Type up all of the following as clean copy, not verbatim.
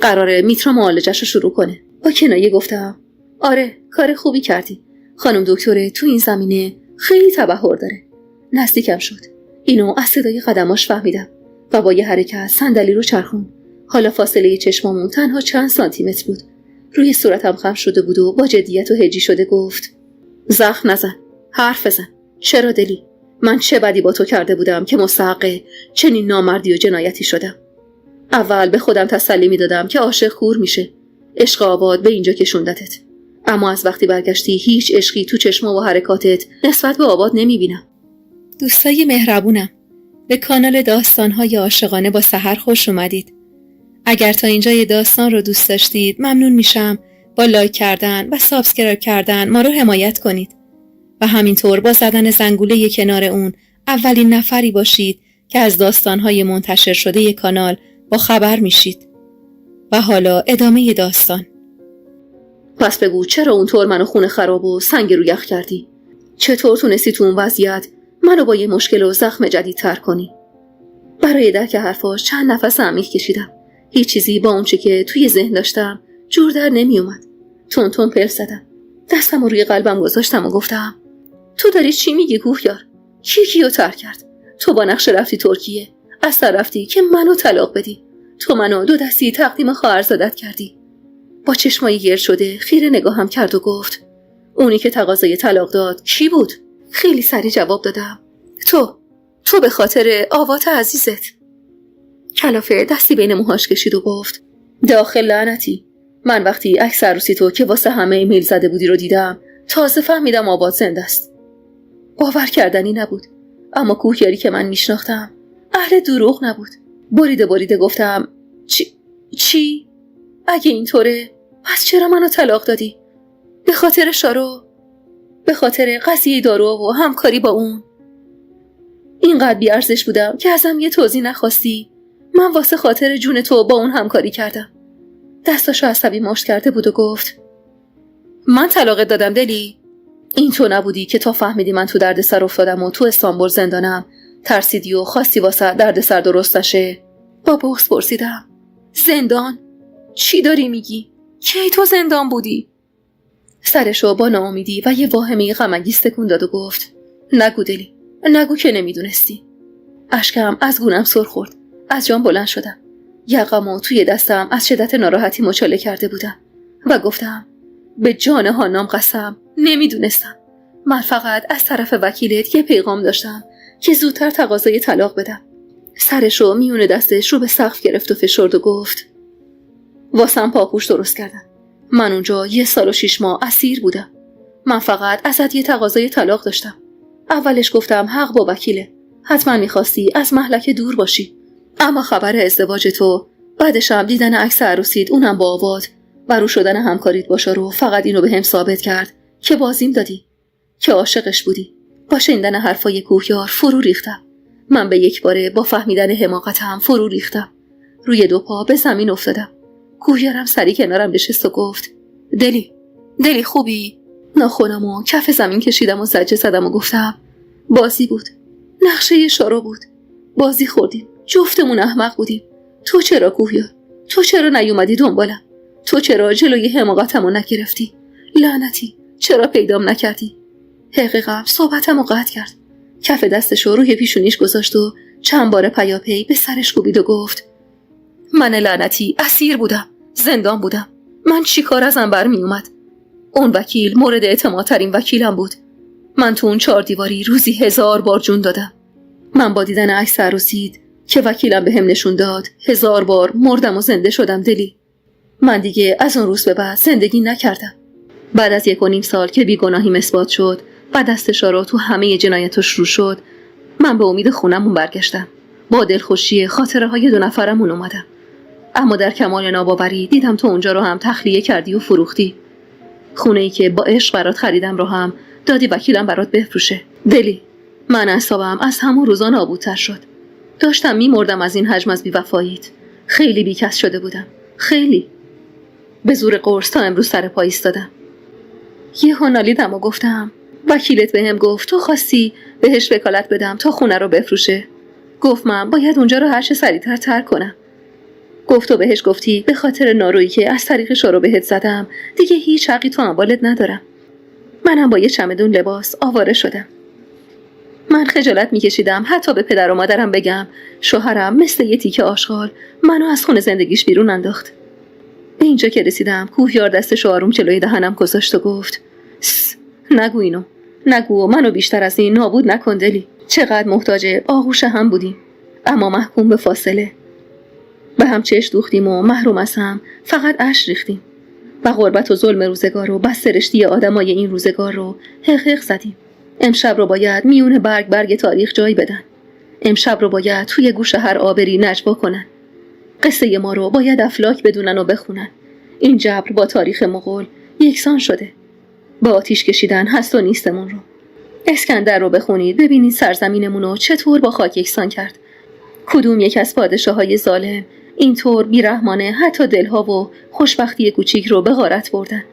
قراره میترا معالجه‌شو شروع کنه. با کنایه گفتم آره کار خوبی کردی. خانم دکتره تو این زمینه خیلی تبحر داره. نزدیکم شد. اینو از صدای قدماش فهمیدم و با یه حرکت صندلی رو چرخون. حالا فاصله چشمامون تنها چند سانتی متر بود. روی صورتم خم شده بود و با جدیت و هجی شده گفت زخم نزن، حرف بزن. چرا دلی؟ من چه بدی با تو کرده بودم که مستحق چنین نامردی و جنایتی شدم؟ اول به خودم تسلی میدادم که عاشق کور میشه. عشق آباد به اینجا کشوندتت. اما از وقتی برگشتی هیچ عشقی تو چشما و حرکاتت نسبت به آباد نمیبینم. دوستای مهربونم، به کانال داستان‌های عاشقانه با سحر خوش اومدید. اگر تا اینجای داستان رو دوست داشتید ممنون میشم با لایک کردن و سابسکرایب کردن ما رو حمایت کنید و همینطور با زدن زنگوله کنار اون اولین نفری باشید که از داستان‌های منتشر شده کانال با خبر میشید. و حالا ادامه داستان. پس بگو چرا اونطور منو خونه خراب و سنگ رو یخ کردی؟ چطور تونستی تو اون وضعیت منو با یه مشکل و زخم جدید تر کنی؟ برای درک حرفاش چند نفس عمیق کشیدم. هیچ چیزی با اون چه که توی ذهن داشتم جور در نمی اومد. تون تون پرس زدم. دستم رو روی قلبم گذاشتم و گفتم تو داری چی میگی کوهیار؟ کی کیو ترک کرد؟ تو با نقشه رفتی ترکیه، از سر رفتی که منو طلاق بدی. تو منو دو دستی تقدیم خواهرزادت کردی. با چشمای گرد شده خیره نگاهم کرد و گفت اونی که تقاضای طلاق داد کی بود؟ خیلی سریع جواب دادم تو به خاطر آوات عزیزت. کلافه دستی بین موهاش کشید و گفت داخل لعنتی. من وقتی عکس عروسی تو که واسه همه ایمیل زده بودی رو دیدم تازه فهمیدم آباد زنده است. باور کردنی نبود. اما کوهیاری که من میشناختم اهل دروغ نبود. بریده گفتم چی؟ اگه اینطوره پس چرا منو طلاق دادی؟ به خاطر شارو؟ به خاطر قضیه دارو و همکاری با اون؟ اینقدر بی‌ارزش بودم که ازم یه توضیح نخواستی؟ من واسه خاطر جون تو با اون همکاری کردم. دستاشو عصبی مشت کرده بود و گفت من طلاقت دادم دلی؟ این تو نبودی که تا فهمیدی من تو دردسر افتادم و تو استانبول زندانم ترسیدی و خواستی واسه دردسر درست نشه؟ با بغض پرسیدم زندان؟ چی داری میگی؟ کی تو زندان بودی؟ سرشو با ناامیدی و یه واهمه غم‌انگیز تکون داد و گفت نگو دلی، نگو که نمیدونستی. اشکم از گونم سر خورد. از جام بلند شدم. یقمو توی دستم از شدت ناراحتی مچاله کرده بودم و گفتم به جان هانام قسم نمیدونستم. من فقط از طرف وکیلت یه پیغام داشتم که زودتر تقاضای طلاق بدم. سرشو میونه دستش رو به سقف گرفت و فشرد و گفت واسم پاپوش درست کردن. من اونجا 1 سال و 6 ماه اسیر بودم. من فقط ازت یه تقاضای طلاق داشتم. اولش گفتم حق با وکیله. حتما میخواستی از مهلک دور باشی. اما خبر ازدواج تو، بعدش هم دیدن عکس عروسیت اونم با آباد و رو شدن همکاریت با شارو فقط اینو به هم ثابت کرد که بازیم دادی، که عاشقش بودی. با شنیدن حرفای کوهیار فرو ریختم. من به یک باره با فهمیدن حماقتم فرو ریختم. روی 2 پا به زمین افتادم. کوهیارم سری کنارم نشست و گفت دلی خوبی؟ ناخنمو کف زمین کشیدم و زجه زدم و گفتم بازی بود. نقشه شارو بود. بازی خوردیم. جفتمون احمق بودیم. تو چرا کوهیار؟ تو چرا نیومدی دنبالم؟ تو چرا جلوی حماقتمو نگرفتی؟ لعنتی، چرا پیدام نکردی؟ حقیقم صحبتمو قطع کرد. کف دستشو روی پیشونیش گذاشت و چند بار پیاپی به سرش کوبید و گفت من لعنتی اسیر بودم، زندان بودم. من چی کار ازم برمی اومد؟ اون وکیل مورد اعتمادترین وکیلم بود. من تو اون 4 دیواری روزی 1000 بار جون دادم. من با دیدن عکس عروسیت که وکیلم به هم نشون داد 1000 بار مردم و زنده شدم دلی. من دیگه از اون روز به بعد زندگی نکردم. بعد از 1.5 سال که بیگناهیم اثبات شد و دست شارو تو همه جنایتاش رو شد، من به امید خونمون برگشتم. با دلخوشی خاطره های 2 نفرمون اومدم. اما در کمال ناباوری دیدم تو اونجا رو هم تخلیه کردی و فروختی. خونه‌ای که با عشق برات خریدم رو هم دادی وکیلم برات بفروشه. دلی، من اعصابم از همون روزا نابودتر شد. داشتم میمردم از این حجم از بی‌وفاییت. خیلی بیکس شده بودم. خیلی. به زور قرص تا امروز سر پا ایستادم. یهو نالیدم و گفتم وکیلت بهم گفت تو خواستی بهش وکالت بدم تا خونه رو بفروشه. گفت من باید اونجا رو هر چه سریعتر ترک کنم. گفت تو بهش گفتی به خاطر نارویی که از طریق شارو بهت زدم دیگه هیچ حقی تو اموالت ندارم. منم با یه چمدون لباس آواره شدم. من خجالت میکشیدم حتی به پدر و مادرم بگم شوهرم مثل یه تیکه آشغال منو از خونه زندگیش بیرون انداخت. به اینجا که رسیدم کوهیار دستشو آروم جلوی دهنم گذاشت و گفت نگو اینو، نگو و منو بیشتر از این نابود نکن دلی. چقدر محتاج آغوش هم بودیم اما محکوم به فاصله. به هم چشم دوختیم و محروم از هم فقط اشک ریختیم و غربت و ظلم روزگار و بس سرشتی آدمای این روزگار رو حق زدیم. امشب رو باید میون برگ تاریخ جای بدن. امشب رو باید توی گوش هر آبری نجوا کنن. قصه ما رو باید افلاک بدونن و بخونن. این جبر با تاریخ مغول یکسان شده. با آتیش کشیدن هست و نیستمون رو. اسکندر رو بخونید ببینید سرزمینمون رو چطور با خاک یکسان کرد. کدوم یک از پادشاه‌های ظالم اینطور بیرحمانه حتی دلها و خوشبختی کوچیک رو به غارت بردن.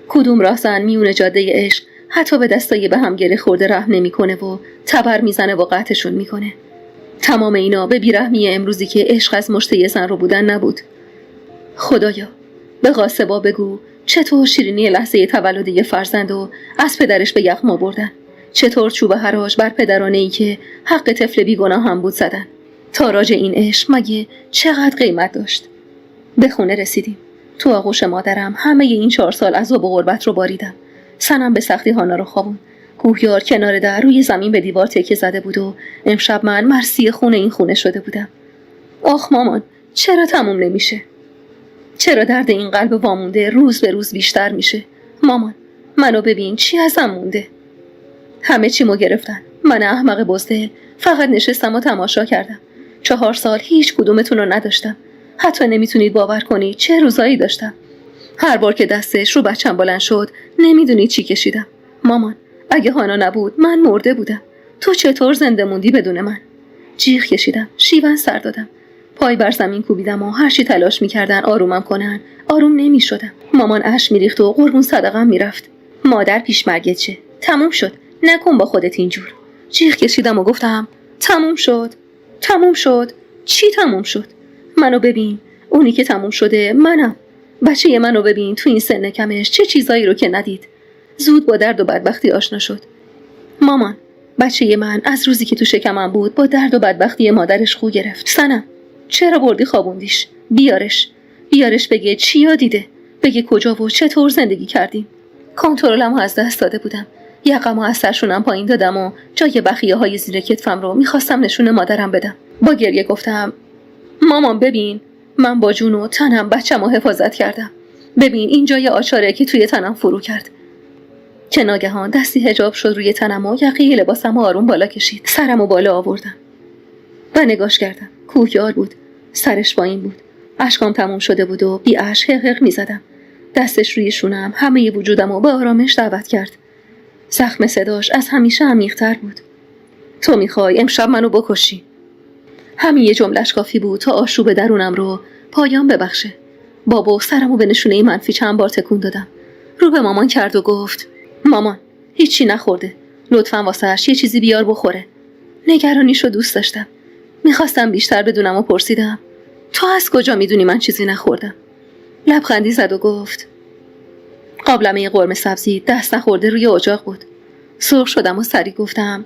کدوم راهزن میون جاده عشق حتی به دستای به هم گره خورده رحم نمی‌کنه و تبر میزنه و قطعشون میکنه. تمام اینا به بیرحمی امروزی که عشق از مشت زن رو بودن نبود. خدایا به قاسبا بگو چطور شیرینی لحظه تولد یه فرزند و از پدرش به یغما بردن. چطور چوب حراج بر پدرانه‌ای که حق طفل بیگناه هم بود زدن. تاراج این عشق مگه چقدر قیمت داشت. به خونه رسیدیم. تو آغوش مادرم همه این 4 سال عذاب و غربت رو باریدم. سنم به سختی هانا رو خوابون. کوهیار کنار در روی زمین به دیوار تکیه زده بود و امشب من مرسی خونه این خونه شده بودم. آخ مامان چرا تموم نمیشه؟ چرا درد این قلب وامونده روز به روز بیشتر میشه؟ مامان منو ببین چی ازم مونده. همه چیمو گرفتن. من احمق بزدل فقط نشستم و تماشا کردم. 4 سال هیچ کدومتون رو نداشتم. حتی نمیتونید باور کنید چه روزایی داشتم. هر بار که دستش رو بچم بلند شد نمیدونید چی کشیدم. مامان اگه هانا نبود من مرده بودم. تو چطور زنده موندی بدون من؟ جیغ کشیدم، شیون سر دادم، پای بر زمین کوبیدم و هر چی تلاش میکردن آرومم کنن آروم نمیشدم. مامان اشک میریخت و قربون صدقم میرفت. مادر پیشمرگت چه؟ تموم شد، نکن با خودت اینجور. جیغ کشیدم و گفتم تموم شد. تموم شد؟ چی تموم شد؟ منو ببین، اونی که تموم شده منم. بچه منو ببین تو این سن کمش چه چیزایی رو که ندید. زود با درد و بدبختی آشنا شد. مامان بچه من از روزی که تو شکمم بود با درد و بدبختی مادرش خو گرفت. سنم چرا بردی خوابوندیش؟ بیارش بگه چیا دیده، بگه کجا و چطور زندگی کردیم. کنترلمو از دست داده بودم. یقمو از سرشونم پایین دادم و جای بخیه های زیر کتفم رو میخواستم نشون مادرم بدم. با گریه گفتم مامان ببین من با جون و تنم بچه‌مو حفاظت کردم. ببین این جای آچاره که توی تنم فرو کرد. که ناگهان دستی حجاب شد روی تنم و یقه لباسم آروم بالا کشید. سرمو بالا آوردم و نگاش کردم. کوهیار بود، سرش پایین بود، اشکام تموم شده بود و بی اشک حق میزدم. دستش روی شونم همه وجودمو به آرامش دعوت کرد. زخم صداش از همیشه عمیق‌تر بود. تو میخوای امشب منو بکشی؟ همین یه جمله‌اش کافی بود تا آشوب درونم رو پایان ببخشه. بابا سرمو به نشونه منفی چند بار تکون دادم. رو به مامان کرد و گفت مامان هیچی نخورده، لطفاً واسهش یه چیزی بیار بخوره. نگرانیشو دوست داشتم. میخواستم بیشتر بدونم و پرسیدم تو از کجا میدونی من چیزی نخوردم؟ لبخندی زد و گفت قابلمه قرمه سبزی دست نخورده روی اجاق بود. سرخ شدم و سری گفتم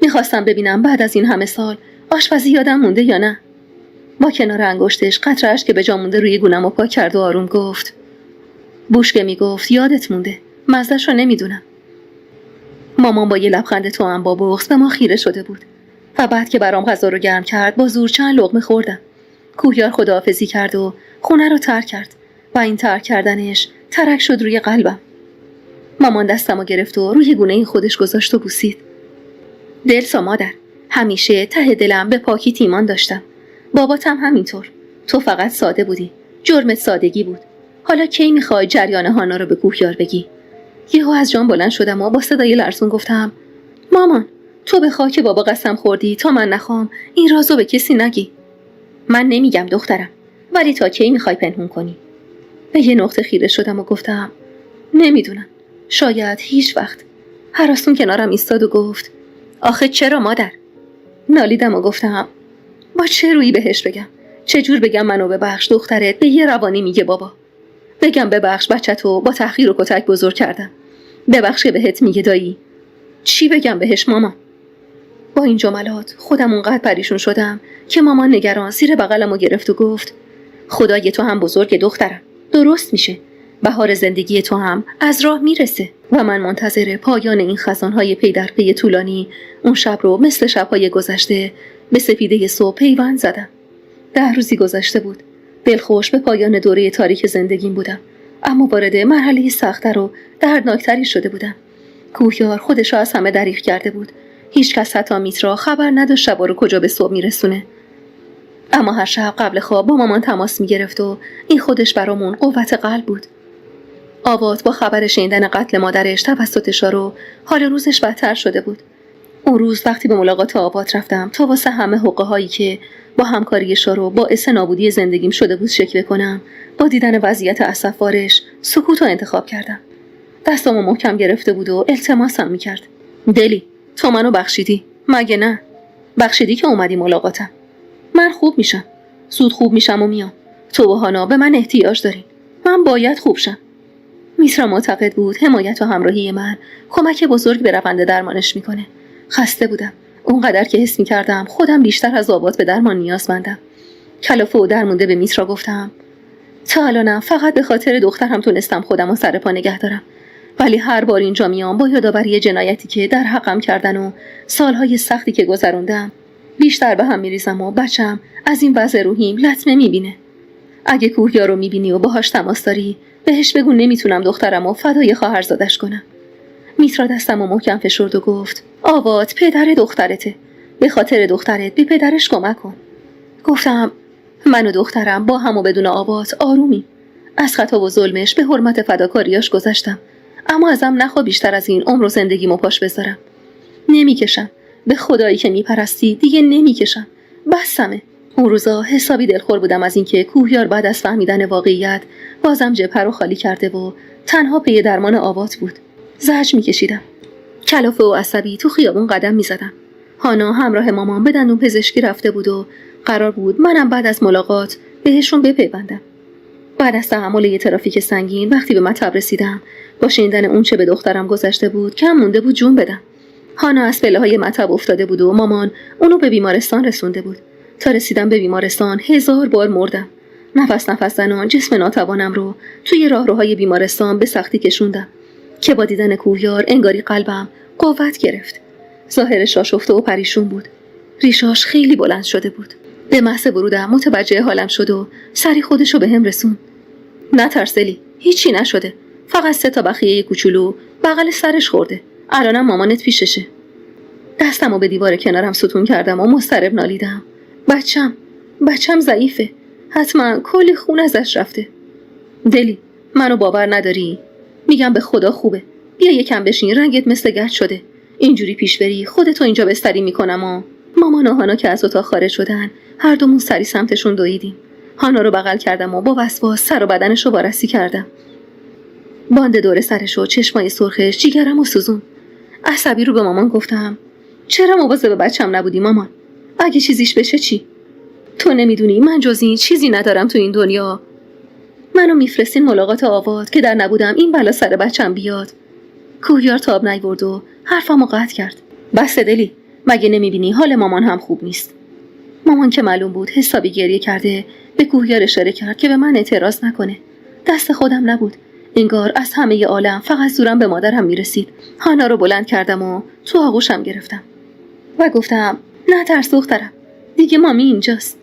میخواستم ببینم بعد از این همه سال آشپزی یادم مونده یا نه. با کنار انگشتش قطره‌اش که به جا مونده روی گونه‌مو پاک کرد و آروم گفت بوشکه میگفت یادت مونده، مزه‌شو نمیدونم. مامان با یه لبخند توأم با بغض به ما خیره شده بود و بعد که برام غذا رو گرم کرد با زور چند لقمه خوردم. کوهیار خداحافظی کرد و خونه رو ترک کرد و این ترک کردنش ترک شد روی قلبم. مامان دستمو گرفت و روی گونه خودش گذاشت و بوسید. دلسا مادر، همیشه ته دلم به پاکی ایمان داشتم. باباتم همینطور. تو فقط ساده بودی. جرمت سادگی بود. حالا کی میخوای جریان هانا رو به کوهیار بگی؟ یهو از جان بلند شدم و با صدای لرزون گفتم مامان تو به خاک بابا قسم خوردی تا من نخوام این رازو به کسی نگی. من نمیگم دخترم، ولی تا کی میخوای پنهون کنی؟ به یه نقطه خیره شدم و گفتم نمیدونم، شاید هیچ وقت. هراسون کنارم ایستاد و گفت آخه چرا مادر؟ نالیدم و گفتم با چه رویی بهش بگم؟ چجور بگم منو ببخش دخترت به یه روانی میگه بابا؟ بگم ببخش بچه‌تو با تحقیر و کتک بزرگ کردم. ببخش بهت میگه دایی. چی بگم بهش مامان؟ با این جملات خودم اونقدر پریشون شدم که مامان نگران زیر بغلمو گرفت و گفت خدای تو هم بزرگ دخترم، درست میشه. بهار زندگی تو هم از راه میرسه. و من منتظر پایان این خزانهای پی در پی طولانی اون شب رو مثل شبهای گذشته به سپیده صبح پیوند زدم. 10 روزی گذشته بود. دلخوش به پایان دوره تاریک زندگیم بودم، اما وارد مرحله سخت‌تر و دردناکتری شده بودم. کوهیار خودش را از همه دریغ کرده بود. هیچ کس حتی میترا خبر نداشت شبا رو کجا به صبح میرسونه. اما هر شب قبل خواب با مامان تماس میگرفت و این خودش برامون قوت قلب بود. آوات با خبر شنیدن قتل مادرش توسط شارو حال روزش بدتر شده بود. اون روز وقتی به ملاقات آوات رفتم تا واسه همه حقوق هایی که با همکاری شارو باعث نابودی زندگیم شده بود شکوه کنم، با دیدن وضعیت اسفبارش سکوت رو انتخاب کردم. دستامو محکم گرفته بود و التماسم میکرد. دلی، تو منو بخشیدی مگه نه؟ بخشیدی که اومدی ملاقاتم. من خوب میشم، زود خوب میشم و میام. تو و هانا به من احتیاج دارین. من باید خوب شم. میترا معتقد بود حمایت و همراهی من کمک بزرگ به روند درمانش میکنه. خسته بودم، اونقدر که حس میکردم خودم بیشتر از آباد به درمان نیازمندم. کلافه و درمونده به میترا گفتم تا الانم فقط به خاطر دخترم تونستم خودم رو سر پا نگه دارم، ولی هر بار اینجا میام با یادآوری جنایتی که در حقم کردن و سالهای سختی که گذروندم بیشتر به هم میریزم و بچم از این وضع روحیم لطمه میبینه. اگه کوهیار رو میبینی و باهاش تماس داری بهش بگو نمیتونم دخترم و فدای خواهرزادش کنم. میترا دستم و محکم فشرد و گفت آوات پدر دخترته، به خاطر دخترت به پدرش کمک کن. گفتم من و دخترم با هم و بدون آوات آرومی. از خطا و ظلمش به حرمت فداکاریاش گذشتم، اما ازم نخوا بیشتر از این عمر و زندگیمو پاش بذارم. نمیکشم، به خدایی که میپرستی دیگه نمیکشم. بسمه. اون روزا حسابی دلخور بودم از اینکه کوهیار بعد از فهمیدن واقعیت بازم جبهه رو خالی کرده و تنها پی درمان آوات بود. زجر میکشیدم. کلافه و عصبی تو خیابون قدم میزدم. هانا همراه مامان به دندون پزشکی رفته بود و قرار بود منم بعد از ملاقات بهشون بپیوندم. بعد از تحمل یه ترافیک سنگین وقتی به مطب رسیدم، با شنیدن اون چه به دخترم گذشته بود کم مونده بود جون بدم. هانا از پله‌های مطب افتاده بود و مامان اونو به بیمارستان رسونده بود. تا رسیدم به بیمارستان 1000 بار مردم. نفس زنان جسم ناتوانم رو توی راهروهای بیمارستان به سختی کشوندم که با دیدن کوهیار انگاری قلبم قوت گرفت. ظاهرش آشفته و پریشون بود. ریشاش خیلی بلند شده بود. به محض ورودم متوجه حالم شد و سری خودشو به هم رسون. نترسلی، هیچی نشده. فقط 3 تا بخیه کوچولو بغل سرش خورده. الانم مامانت پیششه. دستمو به دیوار کنارم ستون کردم و مضطرب نالیدم. بچم ضعیفه. حتما کلی خون ازش رفته. دلی، منو باور نداری؟ میگم به خدا خوبه. بیا یکم بشین، رنگت مثل گچ شده. اینجوری پیش بری خودتو اینجا بستری میکنم و مامان و هانا که از اتاق خارج شدن هر دومون سری سمتشون دویدیم. هانا رو بغل کردم و با وسواس سر و بدنشو وارسی کردم. باند دور سرش و چشمای سرخش جیگرمو سوزون. عصبی رو به مامان گفتم چرا مواظب بچم نبودی مامان؟ اگه چیزیش بشه چی؟ تو نمیدونی من جز این چیزی ندارم تو این دنیا. منو میفرستین ملاقات آوات که در نبودم این بلا سر بچم بیاد. کوهیار تاب نیورد و حرفمو قطع کرد. بس دلی، مگه نمیبینی حال مامان هم خوب نیست؟ مامان که معلوم بود حسابی گریه کرده به کوهیار اشاره کرد که به من اعتراض نکنه. دست خودم نبود. انگار از همه عالم فقط زورم به مادرم میرسید. هانا رو بلند کردم و تو آغوشم گرفتم و گفتم نه ترس دخترم، دیگه مامی اینجاست.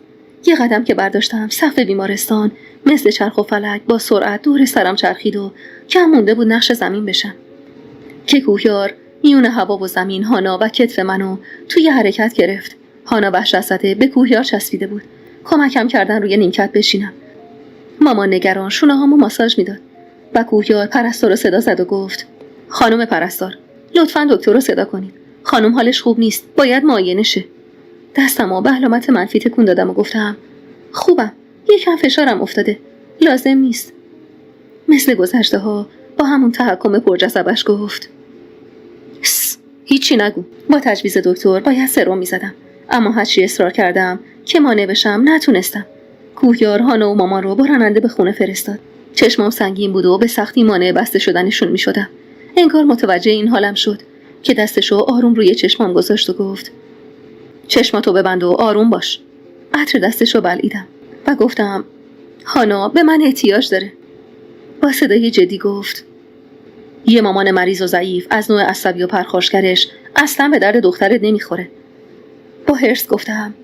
یه قدم که برداشتم سقف بیمارستان مثل چرخ و فلک با سرعت دور سرم چرخید و کم مونده بود نقش زمین بشم که کوهیار میون هوا و زمین هانا و کتف منو توی حرکت گرفت. هانا وحشت زده به کوهیار چسبیده بود. کمکم کردن روی نیمکت بشینم. مامان نگران شونه‌هامو ماساژ میداد و کوهیار پرستار رو صدا زد و گفت خانم پرستار، لطفاً دکتر رو صدا کنید. خانم حالش خوب نیست، باید معاینه شه. دستمو به علامت منفی تکون دادم و گفتم خوبم، یکم فشارم افتاده، لازم نیست. مثل گذشته ها با همون تحکم پرجذبش گفت هیچی نگو. با تجویز دکتر باید سرم میزدم، اما هرچی اصرار کردم که مانع بشم نتونستم. کوهیار هانا و مامان رو با راننده به خونه فرستاد. چشمام سنگین بود و به سختی مانع بسته شدنشون می شدم. انگار متوجه این حالم شد که دستشو آروم روی چشمام گذاشت و گفت چشماتو ببند و آروم باش. عطر دستشو بلعیدم و گفتم هانا به من احتیاج داره. با صدای جدی گفت یه مامان مریض و ضعیف از نوع عصبی و پرخاشگرش اصلا به درد دخترت نمیخوره. با حرص گفتم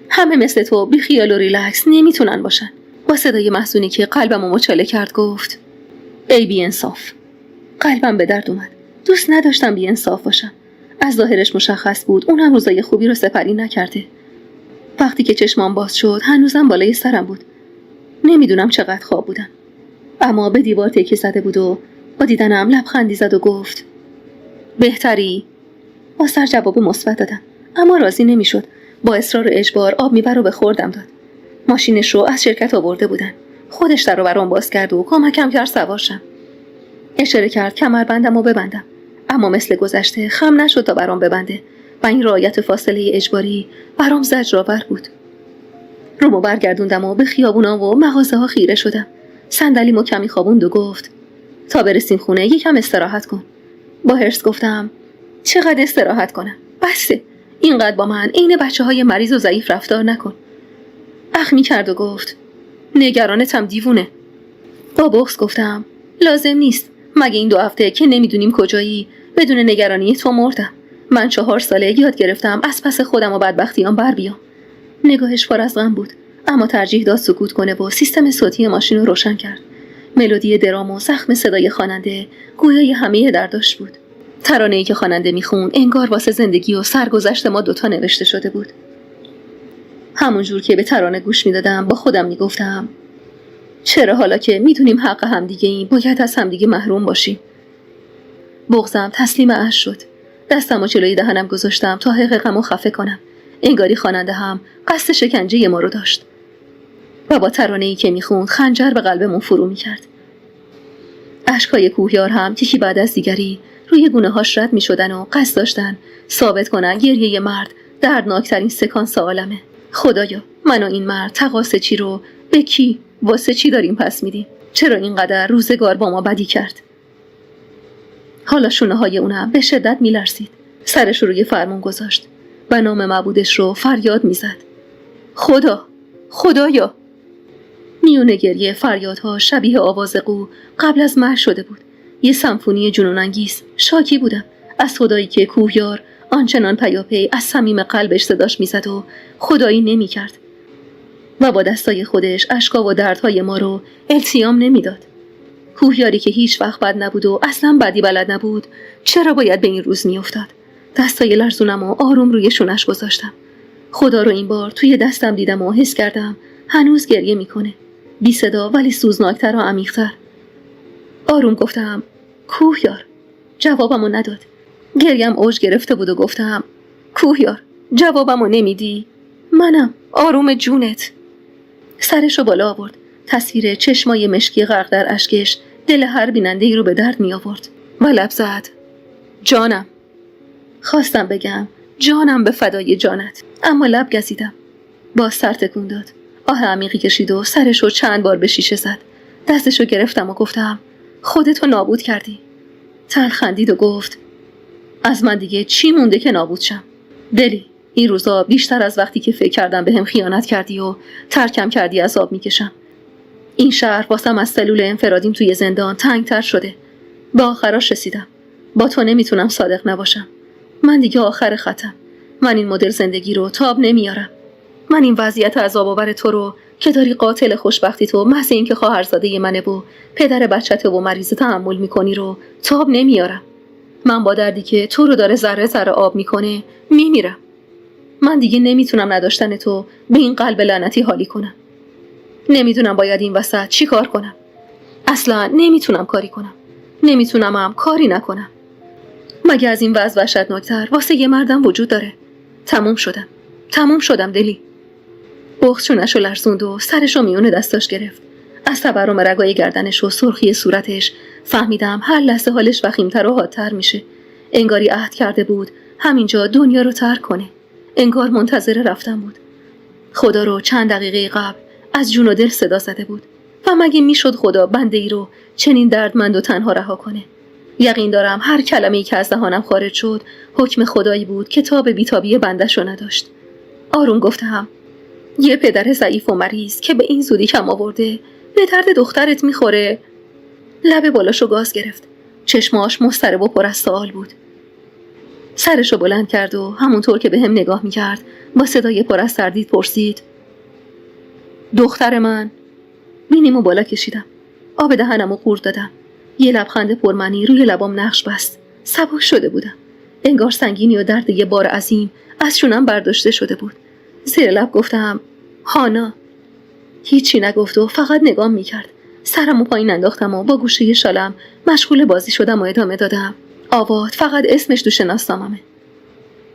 همه مثل تو بی خیال و ریلکس نمیتونن باشن. با صدای محزونی که قلبمو مچاله کرد گفت ای بی انصاف. قلبم به درد اومد. دوست نداشتم بی انصاف باشم. از ظاهرش مشخص بود اونم روزای خوبی رو سپری نکرده. وقتی که چشمام باز شد هنوزم بالای سرم بود. نمیدونم چقدر خواب بودم. اما به دیوار تکیه زده بود و با دیدنم لبخندی زد و گفت بهتری؟ با سر جواب مثبت دادم اما راضی نمیشد. با اصرار و اجبار آب میبر و به خوردم داد. ماشینش رو از شرکت آورده بودن. خودش در رو برام باز کرد و کمکم کرد سوار شم. اشاره کرد کمربندم رو ببندم اما مثل گذشته خم نشد تا برام ببنده و این رعایت فاصله اجباری برام زجرآور بود. رومو برگردوندم و به خیابونا و مغازه ها خیره شدم. صندلیمو کمی خوابوند و گفت تا برسیم خونه یکم استراحت کن. با حرص گفتم چقدر استراحت کنم؟ بسه. اینقدر با من عین بچه‌های مریض و ضعیف رفتار نکن. اخمی کرد و گفت نگرانتم دیوونه. با بغض گفتم لازم نیست. مگه این 2 هفته که نمیدونیم کجایی بدون نگرانی تو مردم. من 4 ساله یاد گرفتم از پس خودم و بدبختیام بر بیام. نگاهش پر از غم بود اما ترجیح داد سکوت کنه و سیستم صوتی ماشین رو روشن کرد. ملودی درام و زخم صدای خواننده گویای همه درداش بود. ترانه‌ای که خواننده میخوند انگار واسه زندگی و سرگذشت ما 2 نوشته شده بود. همون جور که به ترانه گوش میدادم با خودم میگفتم چرا حالا که میدونیم حق همدیگه ایم باید از همدیگه محروم باشیم. بغضم تسلیم اش شد. دستمو جلوی دهنم گذاشتم تا حقیقمو خفه کنم. انگاری خواننده هم قصد شکنجه ما رو داشت و با ترانه‌ای که میخوند خنجر به قلبمون فرو میکرد. اشکای کوهیار هم یکی بعد از دیگری روی گونه‌هاش رد میشدن و قصد داشتن ثابت کنن گریه مرد دردناکترین سکانس عالمه. خدایا من و این مرد تقاص چی رو به کی واسه چی داریم پس میدیم؟ چرا اینقدر روزگار با ما بدی کرد؟ حالا شونه‌های اونم به شدت میلرزید. سرش رو روی فرمون گذاشت و نام معبودش رو فریاد میزد. خدایا. میونه گریه فریادها شبیه آواز قو قبل از مرگ شده بود. یه سمفونی جنون انگیز. شاکی بودم از خدایی که کوهیار آنچنان پیاپی از صمیم قلبش صداش میزد و خدایی نمیکرد و با دستای خودش اشکا و دردهای ما رو التیام نمیداد. کوهیاری که هیچ وقت بد نبود و اصلا بدی بلد نبود چرا باید به این روز میافتاد؟ دستای لرزونم و آروم روی شونش گذاشتم. خدا رو این بار توی دستم دیدم و حس کردم هنوز گریه میکنه. بی صدا ولی سوزناکتر و عمیق‌تر. آروم گفتم کوهیار. جوابمو نداد. گریم اوج گرفته بود و گفتم کوهیار جوابمو نمیدی؟ منم آروم جونت. سرشو بالا آورد. تصویر چشمای مشکی غرق در اشکش دل هر بیننده‌ای رو به درد می آورد و لب زد جانم. خواستم بگم جانم به فدای جانت اما لب گزیدم. باز سر تکون داد. آه عمیقی کشید و سرشو چند بار به شیشه زد. دستشو گرفتم و گفتم خودتو نابود کردی. تلخ خندید و گفت از من دیگه چی مونده که نابود شم؟ دلی این روزا بیشتر از وقتی که فکر کردم بهم خیانت کردی و ترکم کردی عذاب میکشم. این شهر واسم از سلول انفرادیم توی زندان تنگتر شده. به آخراش رسیدم. با تو نمیتونم صادق نباشم. من دیگه آخر خطم. من این مدل زندگی رو تاب نمیارم. من این وضعیت عذاب آور تو رو که داری قاتل خوشبختی تو محض این که خواهرزاده منه و پدر بچته و مریض تحمل میکنی رو تاب نمیارم. من با دردی که تو رو داره ذره ذره آب میکنه میمیرم. من دیگه نمیتونم نداشتن تو به این قلب لعنتی حالی کنم. نمیدونم باید این وسط چی کار کنم. اصلا نمیتونم کاری کنم. نمیتونم هم کاری نکنم. مگه از این وضع وحشتناکتر واسه یه مردم وجود داره؟ تموم شدم دلی. بغضشونش رو لرزوند و سرش رو میونه دستاش گرفت. از تورم رگای گردنش و سرخی صورتش فهمیدم هر لحظه حالش وخیمتر و حادتر میشه. انگاری عهد کرده بود همینجا دنیا رو ترک کنه. انگار منتظر رفتن بود. خدا رو چند دقیقه قبل از جون و دل صدا زده بود و مگه میشد خدا بنده ای رو چنین دردمند و تنها رها کنه؟ یقین دارم هر کلمه‌ای که از دهانم خارج شد حکم خدایی بود که تاب بیتابی بندش رو نداشت. آروم گفتم: یه پدر ضعیف و مریض که به این زودی کم آورده به درد دخترت میخوره؟ لب بالاشو گاز گرفت. چشماش مضطرب و پر از سوال بود. سرشو بلند کرد و همونطور که به هم نگاه میکرد با صدای پر از تردید پرسید: دختر من؟ بینیمو بالا کشیدم. آب دهنمو قورت دادم. یه لبخند پرمعنی روی لبام نقش بست. سبک شده بودم. انگار سنگینی و درد یه بار عظیم از شونم برداشته شده بود. زیر لب گفتم: هانا. هیچی نگفت و فقط نگام میکرد. سرمو پایین انداختم و با گوشه شالم مشغول بازی شدم و ادامه دادم: آواد فقط اسمش تو شناسنامه‌مه.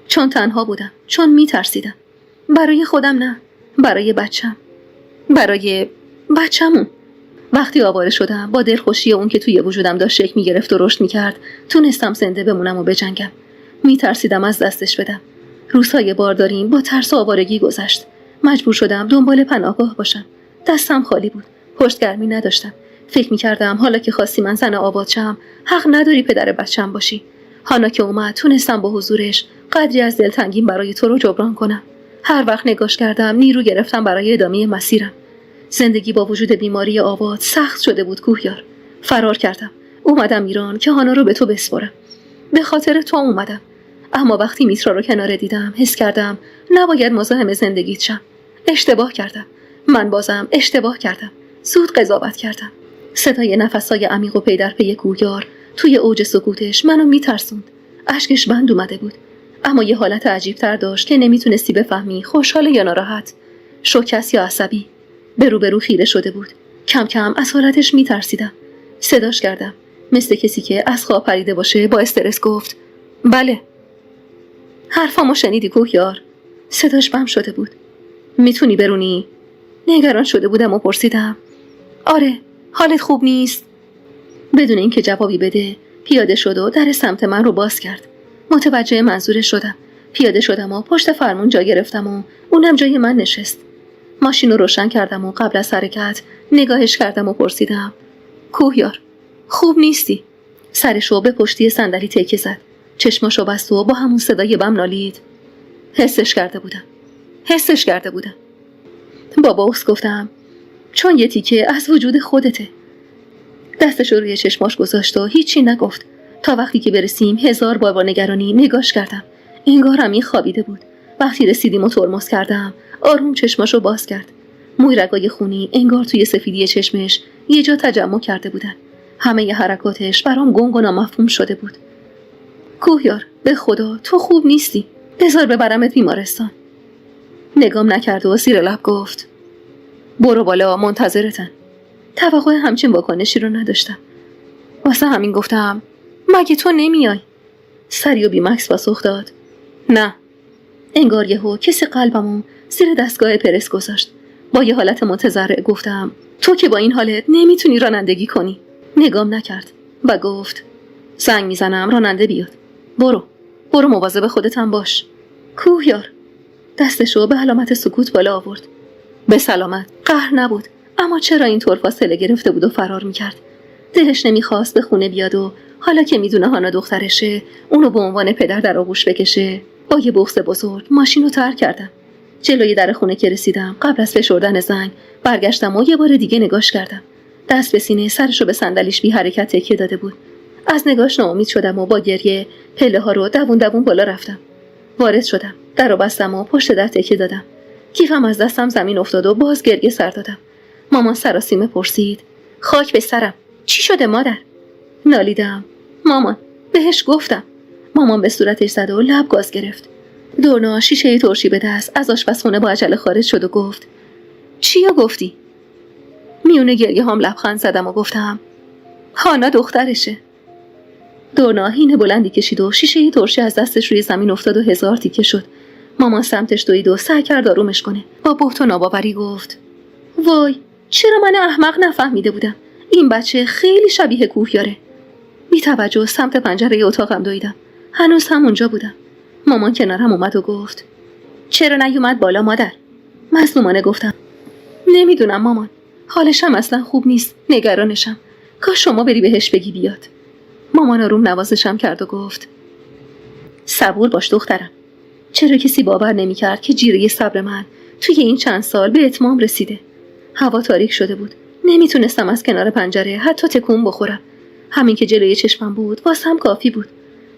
چون تنها بودم، چون میترسیدم. برای خودم نه، برای بچه‌مون. وقتی آواره شدم با دلخوشی اون که توی وجودم داشت شکل میگرفت و رشد میکرد تونستم زنده بمونم و بجنگم. میترسیدم از دستش بدم. روزهای بارداریم با ترس و آوارگی گذشت. مجبور شدم دنبال پناهگاه باشم. دستم خالی بود. پشتگرمی نداشتم. فکر میکردم حالا که خواستی من زن آباد شم حق نداری پدر بچم باشی. هانا که اومد تونستم با حضورش قدری از دلتنگیم برای تو رو جبران کنم. هر وقت نگاش کردم نیرو گرفتم برای ادامه مسیرم. زندگی با وجود بیماری آباد سخت شده بود کوهیار. فرار کردم. اومدم ایران که هانا رو به تو بسپرم. به خاطر تو اومدم. اما وقتی میترا رو کنار دیدم حس کردم نباید مزاحم زندگیت شم. اشتباه کردم. من بازم اشتباه کردم. زود قضاوت کردم. صدای نفسای عمیق و پی در پی کوهیار توی اوج سکوتش منو میترسوند. اشکش بند اومده بود. اما یه حالت عجیب تر داشت که نمیتونستی بفهمی خوشحال یا ناراحت، شوکس یا عصبی. به روبرو خیره شده بود. کم کم از حالتش میترسیدم. صداش کردم. مثل کسی که از خواب پریده باشه با استرس گفت: بله. حرفامو شنیدی کوهیار؟ صداش بم شده بود. میتونی برونی؟ نگران شده بودم و پرسیدم: آره، حالت خوب نیست؟ بدون اینکه جوابی بده پیاده شد و در سمت من رو باز کرد. متوجه منظورش شدم. پیاده شدم و پشت فرمون جا گرفتم و اونم جای من نشست. ماشین رو روشن کردم و قبل از حرکت نگاهش کردم و پرسیدم: کوهیار، خوب نیستی؟ سرشو به پشتی صندلی تکیه زد. چشماشو بست و با همون صدای بم نالید: حسش کرده بودم. با بغض گفتم: چون یه تیکه از وجود خودته. دستشو روی چشماش گذاشت و هیچی نگفت. تا وقتی که برسیم 1000 بار با نگرانی نگاش کردم. انگار همی خوابیده بود. وقتی رسیدیم و ترمز کردم آروم چشماشو باز کرد. موی رگای خونی انگار توی سفیدی چشمش یه جا تجمع کرده بودن. همه ی حرکاتش برام گنگ و نامفهوم شده بود. کوهیار، به خدا تو خوب نیستی. بذار ببرمت بیمارستان. نگام نکرد و زیر لب گفت: برو بالا، منتظرتن. توقع همچین واکنشی رو نداشتم. واسه همین گفتم: مگه تو نمیای؟ سری و بیمکس پاسخ داد: نه. انگار یهو کسی قلبمو زیر دستگاه پرس گذاشت. با یه حالت متضرع گفتم: تو که با این حالت نمیتونی رانندگی کنی. نگام نکرد و گفت: زنگ میزنم راننده بیاد. برو مواظب خودت هم باش. کوهیار. دستشو به علامت سکوت بالا آورد. به سلامت. قهر نبود، اما چرا اینطور فاصله گرفته بود و فرار میکرد؟ دلش نمیخواست به خونه بیاد و حالا که میدونه هانا دخترشه اونو به عنوان پدر در آغوش بکشه. با یه بغض بزرگ ماشین رو ترک کردم. جلوی در خونه که رسیدم قبل از فشردن زنگ برگشتم و یه بار دیگه نگاش کردم. دست به سینه، سرشو به صندلیش بی حرکت تکیه داده بود. از نگاش ناامید شدم و با گریه پله ها رو دوون بالا رفتم. وارد شدم. در رو بستم و پشت در تکیه دادم. کیفم از دستم زمین افتاد و باز گریه سر دادم. مامان سراسیمه پرسید: خاک به سرم، چی شده مادر؟ نالیدم: مامان، بهش گفتم. مامان به صورتش زد و لب گاز گرفت. دورنا شیشه ترشی به دست از آشپزخونه با عجله خارج شد و گفت: چیا گفتی؟ میونه گریه هم لبخند زدم و گفتم: هانا دخترشه. دورنا هینه بلندی کشید و شیشه ترشی از دستش روی زمین افتاد و 1000 تیکه شد. مامان سمتش دوید و سعی کرد آرومش کنه. با بهت و ناباوری گفت: وای، چرا من احمق نفهمیده بودم؟ این بچه خیلی شبیه کوهیاره. بی توجه سمت پنجره اتاقم دویدم. هنوز همونجا بودم. مامان کنارم اومد و گفت: چرا نیومد بالا مادر؟ مظلومانه گفتم: نمیدونم مامان، حالش هم اصلا خوب نیست، نگرانشم. کاش شما بری بهش بگی بیاد. مامان آروم نوازشم کرد و گفت صبور باش دخترم. چرا کسی باور نمی‌کرد که جیره صبر من توی این چند سال به اتمام رسیده. هوا تاریک شده بود، نمیتونستم از کنار پنجره حتی تکون بخورم. همین که جلوی چشمم بود واسم کافی بود.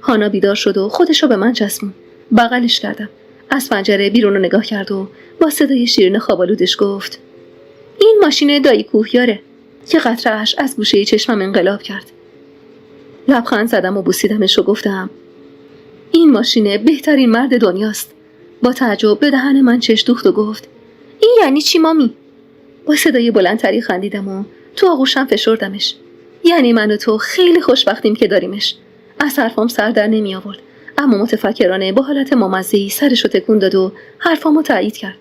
هانا بیدار شد و خودشو به من چسبون. بغلش کردم. از پنجره بیرون رو نگاه کرد و با صدای شیرین خوابالودش گفت این ماشین دایی کوهیاره. که قطره‌اش از گوشه چشمم انقلاب کرد. لبخند زدم و بوسیدمش و گفتم این ماشین بهترین مرد دنیاست. با تعجب به دهن من چش دوخت و گفت این یعنی چی مامی؟ با صدای بلندتری خندیدم و تو آغوشم فشردمش. یعنی من و تو خیلی خوشبختیم که داریمش. از حرفام سر در نمی آورد، اما متفکرانه با حالت مامزه‌ای سرشو تکون داد و حرفامو تایید کرد.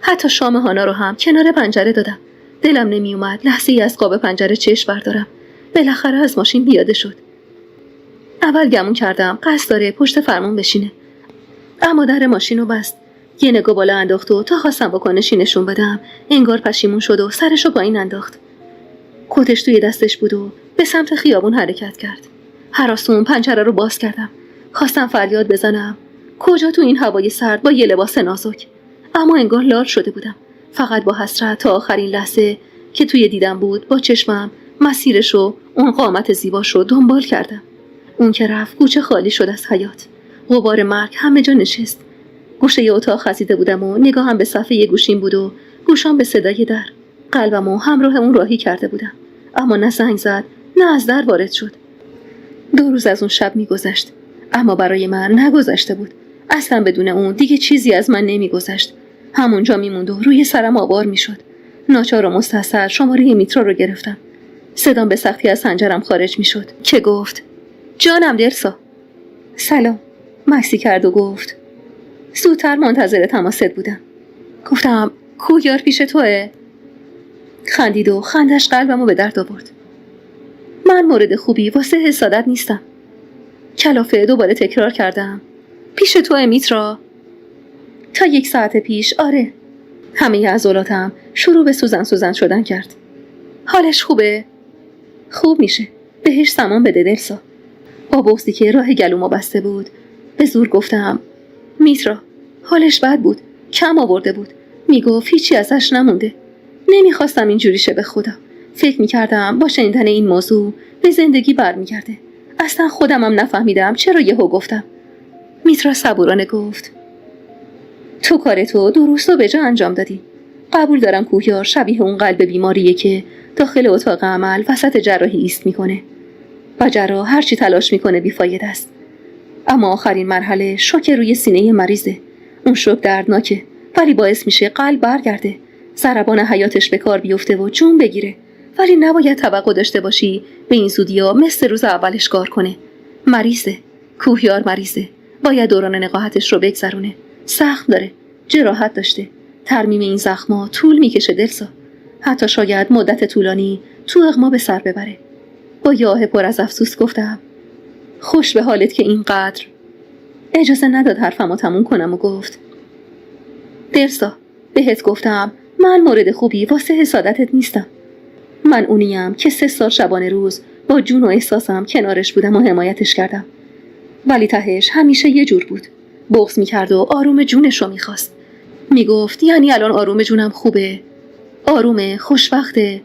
حتی شام هانا رو هم کنار پنجره دادم. دلم نمی اومد لحظه‌ای از قاب پنجره چشم بردارم. بالاخره از ماشین پیاده شد. اول گمون کردم قصد داره پشت فرمون بشینه، اما در ماشین رو بست. یه نگاه بالا انداخت و تا خواستم واکنشی نشون بدم انگار پشیمون شد و سرشو پایین انداخت. کتش توی دستش بود و به سمت خیابون حرکت کرد. هراسون پنجره رو باز کردم. خواستم فریاد بزنم کجا تو این هوای سرد با یه لباس نازک، اما انگار لال شده بودم. فقط با حسرت تا آخرین لحظه که توی دیدم بود با چشمم مسیرشو، اون قامت زیباشو دنبال کردم. اون که رفت کوچه خالی شد از حیات. غبار مرگ همه جا نشست. گوشه ی اتاق خزیده بودم و نگاهم به صفحه گوشیم بود و گوشام به صدای در. قلبمو همراه اون راهی کرده بودم، اما نه زنگ زد نه از در وارد شد. 2 روز از اون شب میگذشت، اما برای من نگذشته بود. اصلا بدون اون دیگه چیزی از من نمیگذشت. همونجا میموند و روی سرم آوار میشد. ناچار و مستصر شماره میترا رو گرفتم. صدام به سختی از حنجرم خارج میشد که گفت جانم درسا. سلام. مکسی کرد و گفت زودتر منتظر تماست بودم. گفتم کوهیار پیش توه؟ خندید و خندش قلبمو به درد آورد. من مورد خوبی واسه حسادت نیستم. کلافه دوباره تکرار کردم پیش توه میترا؟ تا 1 ساعت پیش آره. همه عضلاتم شروع به سوزن شدن کرد. حالش خوبه؟ خوب میشه. بهش سامان بده دلسا. با بغضی که راه گلومو بسته بود به زور گفتم میترا حالش بد بود، کم آورده بود. میگفت هیچی ازش نمونده. نمیخواستم اینجوری شه. به خدا فکر میکردم با شنیدن این موضوع به زندگی برمیگرده. اصلا خودمم نفهمیدم چرا یهو گفتم. میترا صبورانه گفت تو کارتو درست و به جا انجام دادی. قبول دارم کوهیار شبیه اون قلب بیماریه که داخل اتاق عمل وسط جراحی ایست میکنه و جراح هرچی تلاش میکنه بیفاید است. اما آخرین مرحله شوک روی سینه مریضه. اون شوک دردناکه ولی باعث میشه قلب برگرده، ضربان حیاتش به کار بیفته و جون بگیره. ولی نباید توقع داشته باشی به این زودی‌ها مثل روز اولش کار کنه. مریضه، کوهیار مریضه. باید دوران نقاهتش رو بگذرونه. زخم داره، جراحت داشته. ترمیم این زخما طول میکشه دلسا. حتی شاید مدت طولانی تو اغما به سر ببره. با یه آه پر از افسوس گفتم خوش به حالت که اینقدر. اجازه نداد حرفمو تموم کنم و گفت درسا بهت گفتم من مورد خوبی واسه حسادتت نیستم. من اونیم که 3 سال شبانه روز با جون و احساسم کنارش بودم و حمایتش کردم. ولی تهش همیشه یه جور بود. بغض میکرد و آروم جونش رو میخواست. میگفت یعنی الان آروم جونم خوبه، آرومه، خوشبخته.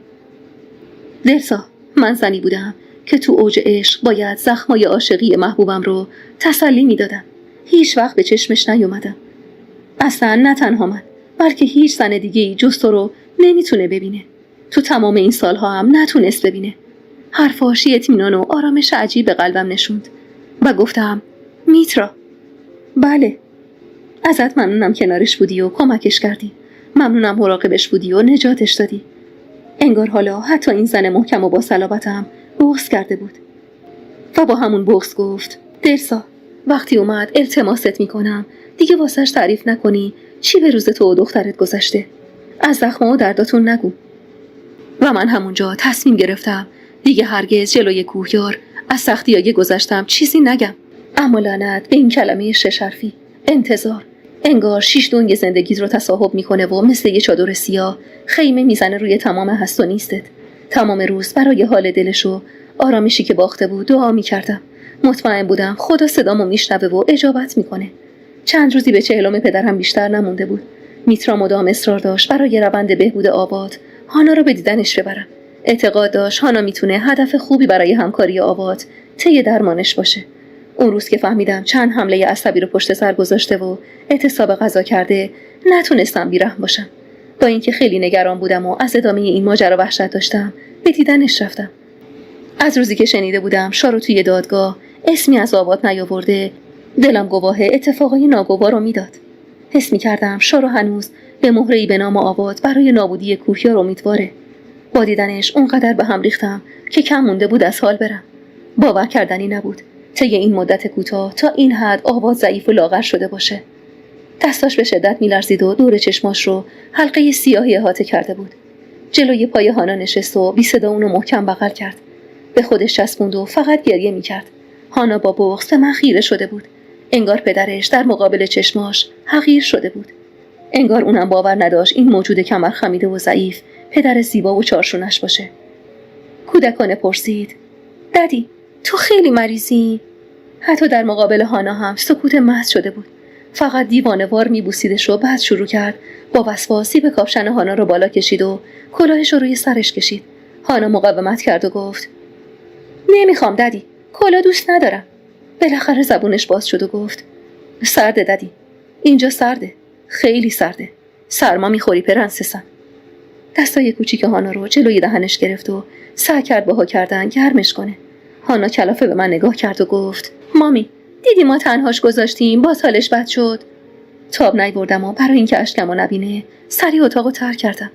درسا من زنی بودم که تو اوج عشق باید زخمای عاشقی محبوبم رو تسلی میدادم. هیچ وقت به چشمش نیومدم. اصلا نه تنها من بلکه هیچ زن دیگه‌ای جز تو رو نمیتونه ببینه. تو تمام این سالها هم نتونست ببینه. حرفاش اطمینان و آرامش عجیب به قلبم نشوند و گفتم میترا. بله. ازت ممنونم کنارش بودی و کمکش کردی. ممنونم مراقبش بودی و نجاتش دادی. انگار حالا حتی این زن محکم و با صلابتم بغض کرده بود و با همون بغض گفت درسا وقتی اومد التماست میکنم دیگه واسش تعریف نکنی چی به روز تو و دخترت گذشته. از زخما و درداتون نگو. و من همونجا تصمیم گرفتم دیگه هرگز جلوی کوهیار از سختیای گذشتم چیزی نگم. اما لعنت به این کلمه 6 حرفی انتظار. انگار 6 دنگ زندگیت رو تصاحب میکنه و مثل یه چادر سیاه خیمه میزنه روی تمام هست و نیستت. تمام روز برای حال دلش و آرامشی که باخته بود دعا میکردم. مطمئن بودم خدا صدامو میشنوه و اجابت میکنه. چند روزی به چهلم پدرم بیشتر نمونده بود. میترا مدام اصرار داشت برای روند بهبود آباد هانا رو به دیدنش ببرم. اعتقاد داشت هانا میتونه هدف خوبی برای همکاری آباد طی درمانش باشه. اون روز که فهمیدم چند حمله عصبی رو پشت سر گذاشته و اعتصاب غذا کرده، نتونستم بی‌رحم باشم. با اینکه خیلی نگران بودم و از ادامه این ماجرا وحشت داشتم، به دیدنش رفتم. از روزی که شنیده بودم شارو توی دادگاه اسمی از آباد نیاورده، دلم گواه اتفاقای ناگوار رو میداد. حس می‌کردم شارو هنوز به مهره‌ای به نام آباد برای نابودی کوهیار امیدواره. با دیدنش اونقدر به هم ریختم که کم مونده بود از حال برم. باور کردنی نبود طی این مدت کوتاه تا این حد آباد ضعیف و لاغر شده باشه. دستاش به شدت می‌لرزید و دور چشماش رو حلقه سیاهی احاطه کرده بود. جلوی پای هانا نشست و بی صدا اونو محکم بغل کرد. به خودش چسبوند و فقط گریه می‌کرد. هانا با بغض به من خیره شده بود. انگار پدرش در مقابل چشماش حقیر شده بود. انگار اونم باور نداشت این موجود کمر خمیده و ضعیف پدر زیبا و چارشونش باشه. کودکانه پرسید: ددی، تو خیلی مریضی؟ حتی در مقابل هانا هم سکوت محض شده بود. فقط دیوانه‌وار میبوسیدش و بعد شروع کرد با وسواسی به کاپشن هانا رو بالا کشید و کلاهش رو روی سرش کشید. هانا مقاومت کرد و گفت: نمیخوام ددی، کلاه دوست ندارم. بالاخره زبونش باز شد و گفت: سرده ددی، اینجا سرده، خیلی سرده، سرما میخوری پرنسسم. دستای کوچیک هانا رو جلوی دهنش گرفت و سعی کرد باها کردن گرمش کنه. هانا کلافه به من نگاه کرد و گفت: مامی، دیدی ما تنهاش گذاشتیم باز حالش بد شد؟ تاب نیاوردم و برای اینکه اشکمو نبینه سریع اتاقو ترک کردم.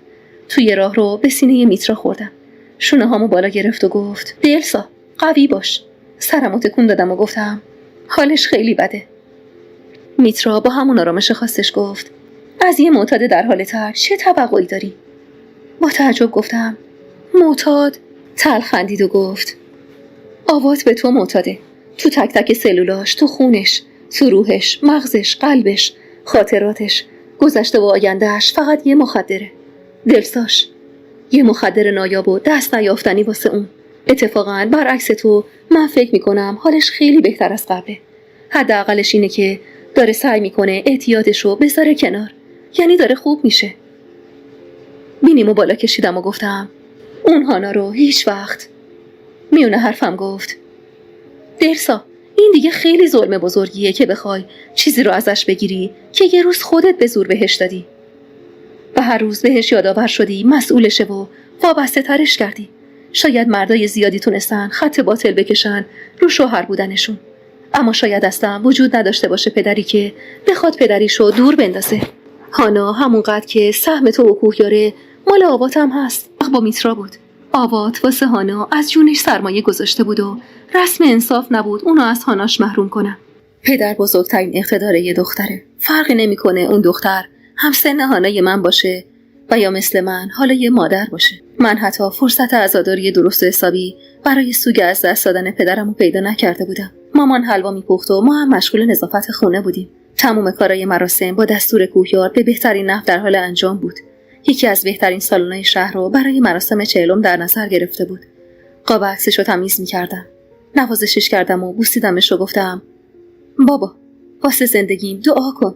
توی راه رو به سینه میترا خوردم. شونه هامو بالا گرفت و گفت: دلسا، قوی باش. سرمو تکون دادم و گفتم: حالش خیلی بده. میترا با همون آرامش خاصش گفت: از یه معتاد در حال ترک چه توقعی داری؟ با تعجب گفتم: معتاد؟ تلخ خندید و گفت: آوات به تو معتاده. تو تک تک سلولاش، تو خونش، تو روحش، مغزش، قلبش، خاطراتش، گذشته و آیندهش فقط یه مخدره. دلساش، یه مخدر نایاب و دست نیافتنی واسه اون. اتفاقاً برعکس تو من فکر میکنم حالش خیلی بهتر از قبله. حداقلش اینه که داره سعی میکنه اعتیادش رو بذاره کنار. یعنی داره خوب میشه. بینیمو بالا کشیدم و گفتم: اون هانا رو هیچ وقت. میونه حرفم گفت: درسا، این دیگه خیلی ظلم بزرگیه که بخوای چیزی رو ازش بگیری که یه روز خودت به زور بهش دادی و هر روز بهش یادآور شدی مسئولشه و وابسته ترش کردی. شاید مردای زیادی تونستن خط باطل بکشن رو شوهر بودنشون، اما شاید اصلا وجود نداشته باشه پدری که بخواد پدریشو دور بندازه. هانا همونقدر که سهم تو و کوهیاره مال آوات هم هست. با میترا بود. آوات واسه هانا از جونش سرمایه گذاشته بود و رسم انصاف نبود اونو از هاناش محروم کنه. پدر بزرگترین اقتدار یه دختره. فرقی نمیکنه اون دختر هم سن هانای من باشه و یا مثل من حالا یه مادر باشه. من حتی فرصت عزاداری درست حسابی برای سوگ از دست دادن پدرمو پیدا نکرده بودم. مامان حلوا میپخت و ما هم مشغول نظافت خونه بودیم. تمام کارهای مراسم با دستور کوهیار به بهترین نحو در حال انجام بود. یکی از بهترین سالن‌های شهر رو برای مراسم 40 در نظر گرفته بود. قاب عکسش رو تمیز می‌کردم. نوازشش کردم و بوسیدمش و گفتم: بابا، واسه زندگیم دعا کن.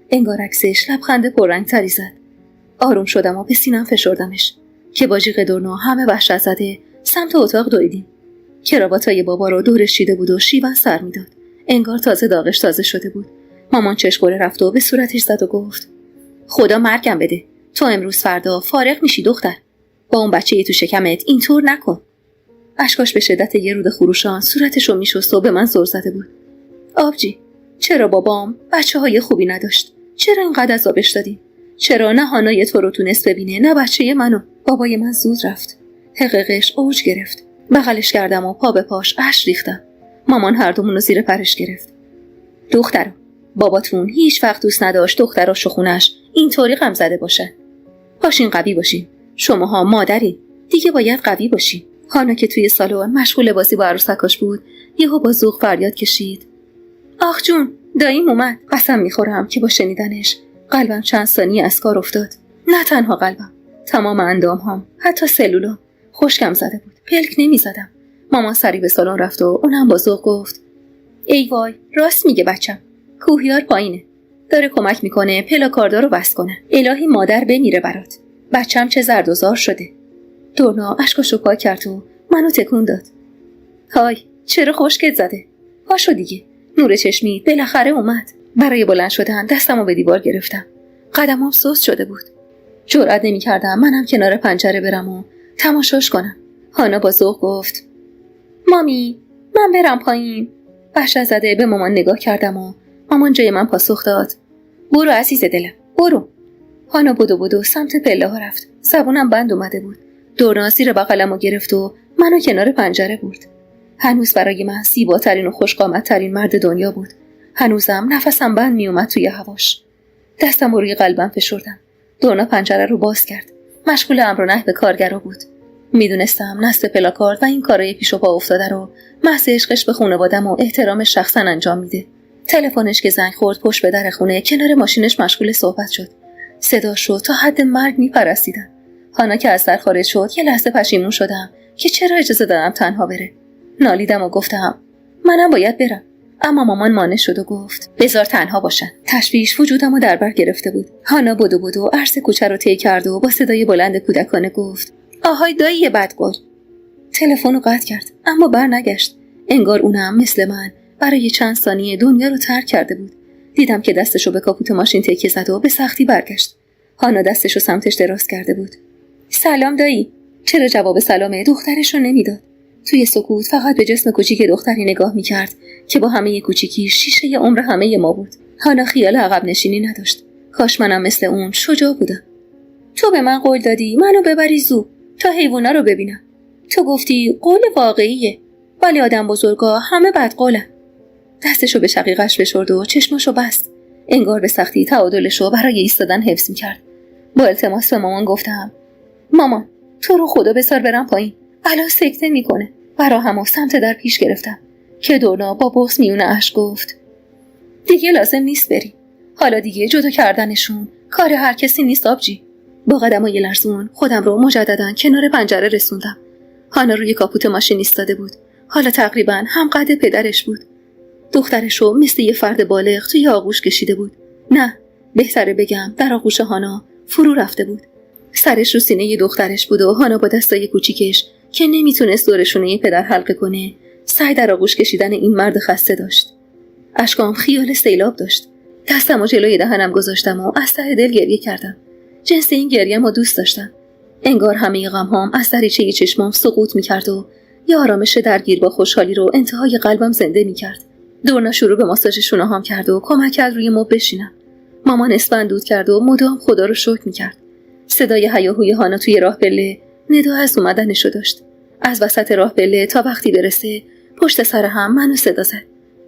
انگار عکسش لبخند پررنگ‌تری زد. آروم شدم و به سینم فشردمش. که با جیغ دورنا همه وحشت زده سمت اتاق دویدیم. کراواتای بابا رو دورش چیده بود و شیون سر میداد. انگار تازه داغش تازه شده بود. مامان چشم‌گوره رفت و به صورتش زد و گفت: خدا مرگم بده. تو امروز فردا فارغ میشی دختر. با اون بچه تو شکمت اینطور نکن. اشکاش به شدت یه رود خروشان صورتشو میشست و به من زل زده بود. آبجی، چرا بابام بچه‌های خوبی نداشت؟ چرا اینقدر عذابش دادی؟ چرا نه هانای تو رو تونست ببینه نه بچه منو؟ بابای من زود رفت. حقیقش اوج گرفت. بغلش کردم و پا به پاش اشک ریختم. مامان هر دومونو زیر پرش گرفت. دخترم، باباتون هیچ وقت دوست نداشت دختراش و خونش اینطوری غم زده باشن. باشین قوی باشین. شماها مادرین. دیگه باید قوی باشین. هانا که توی سالن مشغول بازی با عروسکاش بود، یهو با ذوق فریاد کشید: آخ جون، داییم اومد. قسم میخورم که با شنیدنش قلبم چند ثانیه از کار افتاد. نه تنها قلبم، تمام اندام‌هام، حتی سلولام خشکم زده بود. پلک نمیزدم. مامان سری به سالن رفت و اونم با ذوق گفت ای وای، راست میگه بچم. کوهیار پایینه. داره کمک میکنه پلاکاردا رو بس کنه. الهی مادر بمیره برات. بچم چه زرد و زار شده. دورنا اشکاشو پاک کرد و منو تکون داد. های، چرا خشکت زده؟ پاشو دیگه. نور چشمی بالاخره اومد. برای بلند شدن دستمو به دیوار گرفتم. قدمام سست شده بود. جرئت نمی‌کردم منم کنار پنجره برم و تماشاش کنم. هانا با ذوق گفت مامی، من برم پایین. وحشت زده به مامان نگاه کردم و مامان جای من پاسخ داد برو عزیز دلم، برو. هانا بدو سمت پله ها رفت. زبونم بند اومده بود. دورنا زیر بغلمو گرفت و منو کنار پنجره برد. هنوز برای من زیباترین و خوشقامت‌ترین مرد دنیا بود. هنوزم نفسم بند می اومد توی هواش. دستم روی قلبم فشردم. دورنا پنجره رو باز کرد. مشغول امر و نهی به کارگرا بود. میدونستم نصب پلاکارد و این کارای پیش و پا افتاده رو محض عشقش به خانواده‌م و احترامش شخصا انجام میده. تلفنش که زنگ خورد پشت به در خونه کنار ماشینش مشغول صحبت شد. صداش رو تا حد مرگ میپرستیدم. هانا که از در خارج شد یه لحظه پشیمون شدم که چرا اجازه دادم تنها بره. نالیدم و گفتم منم باید برم. اما مامان مانع شد و گفت بذار تنها باشن. تشویش وجودمو در بر گرفته بود. هانا بدو عرض کوچه رو طی کرد و با صدای بلند کودکانه گفت آهای دایی بدقول. تلفن رو قطع کرد اما بر نگشت. انگار اونم مثل من برای چند ثانیه دنیا رو ترک کرده بود. دیدم که دستشو به کاپوت ماشین تکیه زد و به سختی برگشت. هانا دستشو سمتش دراز کرده بود. سلام دایی. چرا جواب سلام دخترشو نمیداد؟ توی سکوت فقط به جسم کوچیک دختری نگاه میکرد که با همه کوچیکی شیشه عمر همه ما بود. هانا خیال عقب نشینی نداشت. کاش منم مثل اون شجاع بودم. تو به من قول دادی منو ببری زو تا حیوونا رو ببینم. تو گفتی قول واقعیه، ولی آدم بزرگا همه بدقولن. دستشو به شقیقش فشرد و چشمشو بست. انگار به سختی تعادلشو برای ایستادن حفظ میکرد. با التماس به مامان گفتم مامان، تو رو خدا بذار برم پایین. الان سکته میکنه. براهمو سمت در پیش گرفتم که دورنا با بغض میونه اشک گفت دیگه لازم نیست بری. حالا دیگه جدا کردنشون کار هر کسی نیست آبجی. با قدمای لرزون خودم رو مجددا کنار پنجره رسوندم. هانا روی کاپوت ماشین ایستاده بود. حالا تقریبا هم قد پدرش بود. دخترش رو مثل یه فرد بالغ توی آغوش کشیده بود. نه، بهتره بگم در آغوش هانا فرو رفته بود. سرش رو سینه دخترش بود و هانا با دستای کوچیکش که نمیتونست دورشونه پدر حلقه کنه سعی در آغوش کشیدن این مرد خسته داشت. اشکام خیال سیلاب داشت. دستم و جلوی دهنم گذاشتم و از ته دل گریه کردم. جنس این گریه‌م رو دوست داشتم. انگار همه غم‌هام از دریچه چشمام سقوط می‌کرد و یه آرامش درگیر با خوشحالی رو انتهای قلبم زنده می‌کرد. دورنا شروع به ماساژ شونه‌هام کرد و کمک کرد روی مبل بشینم. مامان اسفند دود کرد و مدام خدا رو شکر می‌کرد. صدای هیاهوی هانا توی راه پله ندا از اومدنشو داشت. از وسط راه پله تا وقتی برسه پشت سر هم منو صدا زد.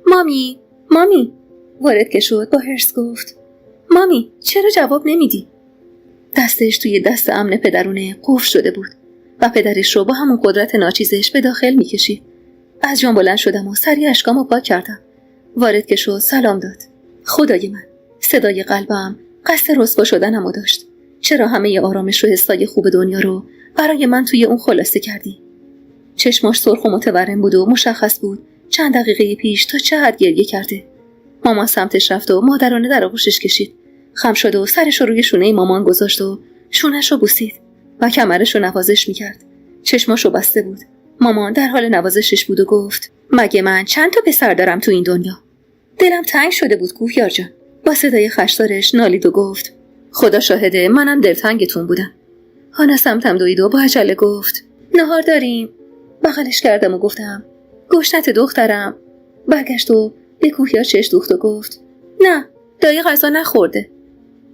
مامی، مامی. وارد که شد با هرس گفت مامی، چرا جواب نمیدی؟ دستش توی دست امن پدرونه قفل شده بود و پدرش رو با همون قدرت ناچیزش به داخل میکشید. از جان بلند شدم و سریع اشکامو پاک کردم. وارد که شد سلام داد. خدای من، صدای قلبم قصد رسوا شدنمو داشت. چرا همه آرامش و حسای خوب دنیا رو برای من توی اون خلاصه کردی؟ چشماش سرخ و متورم بود و مشخص بود چند دقیقه پیش تا چه حد گریه کرده. مامان سمتش رفت و مادرانه در آغوشش کشید. خم شد و سرش رو روی شونه مامان گذاشت و شونش رو بوسید و کمرش رو نوازش میکرد. چشماش رو بسته بود. مامان در حال نوازشش بود و گفت مگه من چند تا پسر دارم تو این دنیا؟ دلم تنگ شده بود کوهیار جان. با صدای خشدارش نالید و گفت خدا شاهده منم دلتنگتون بودم. هانا سمتم دوید و با عجله گفت نهار داریم؟ بغلش کردم و گفتم گشنت دخترم. برگشت و به کوهیار چشم دوخت و گفت نه، دایی غذا نخورده.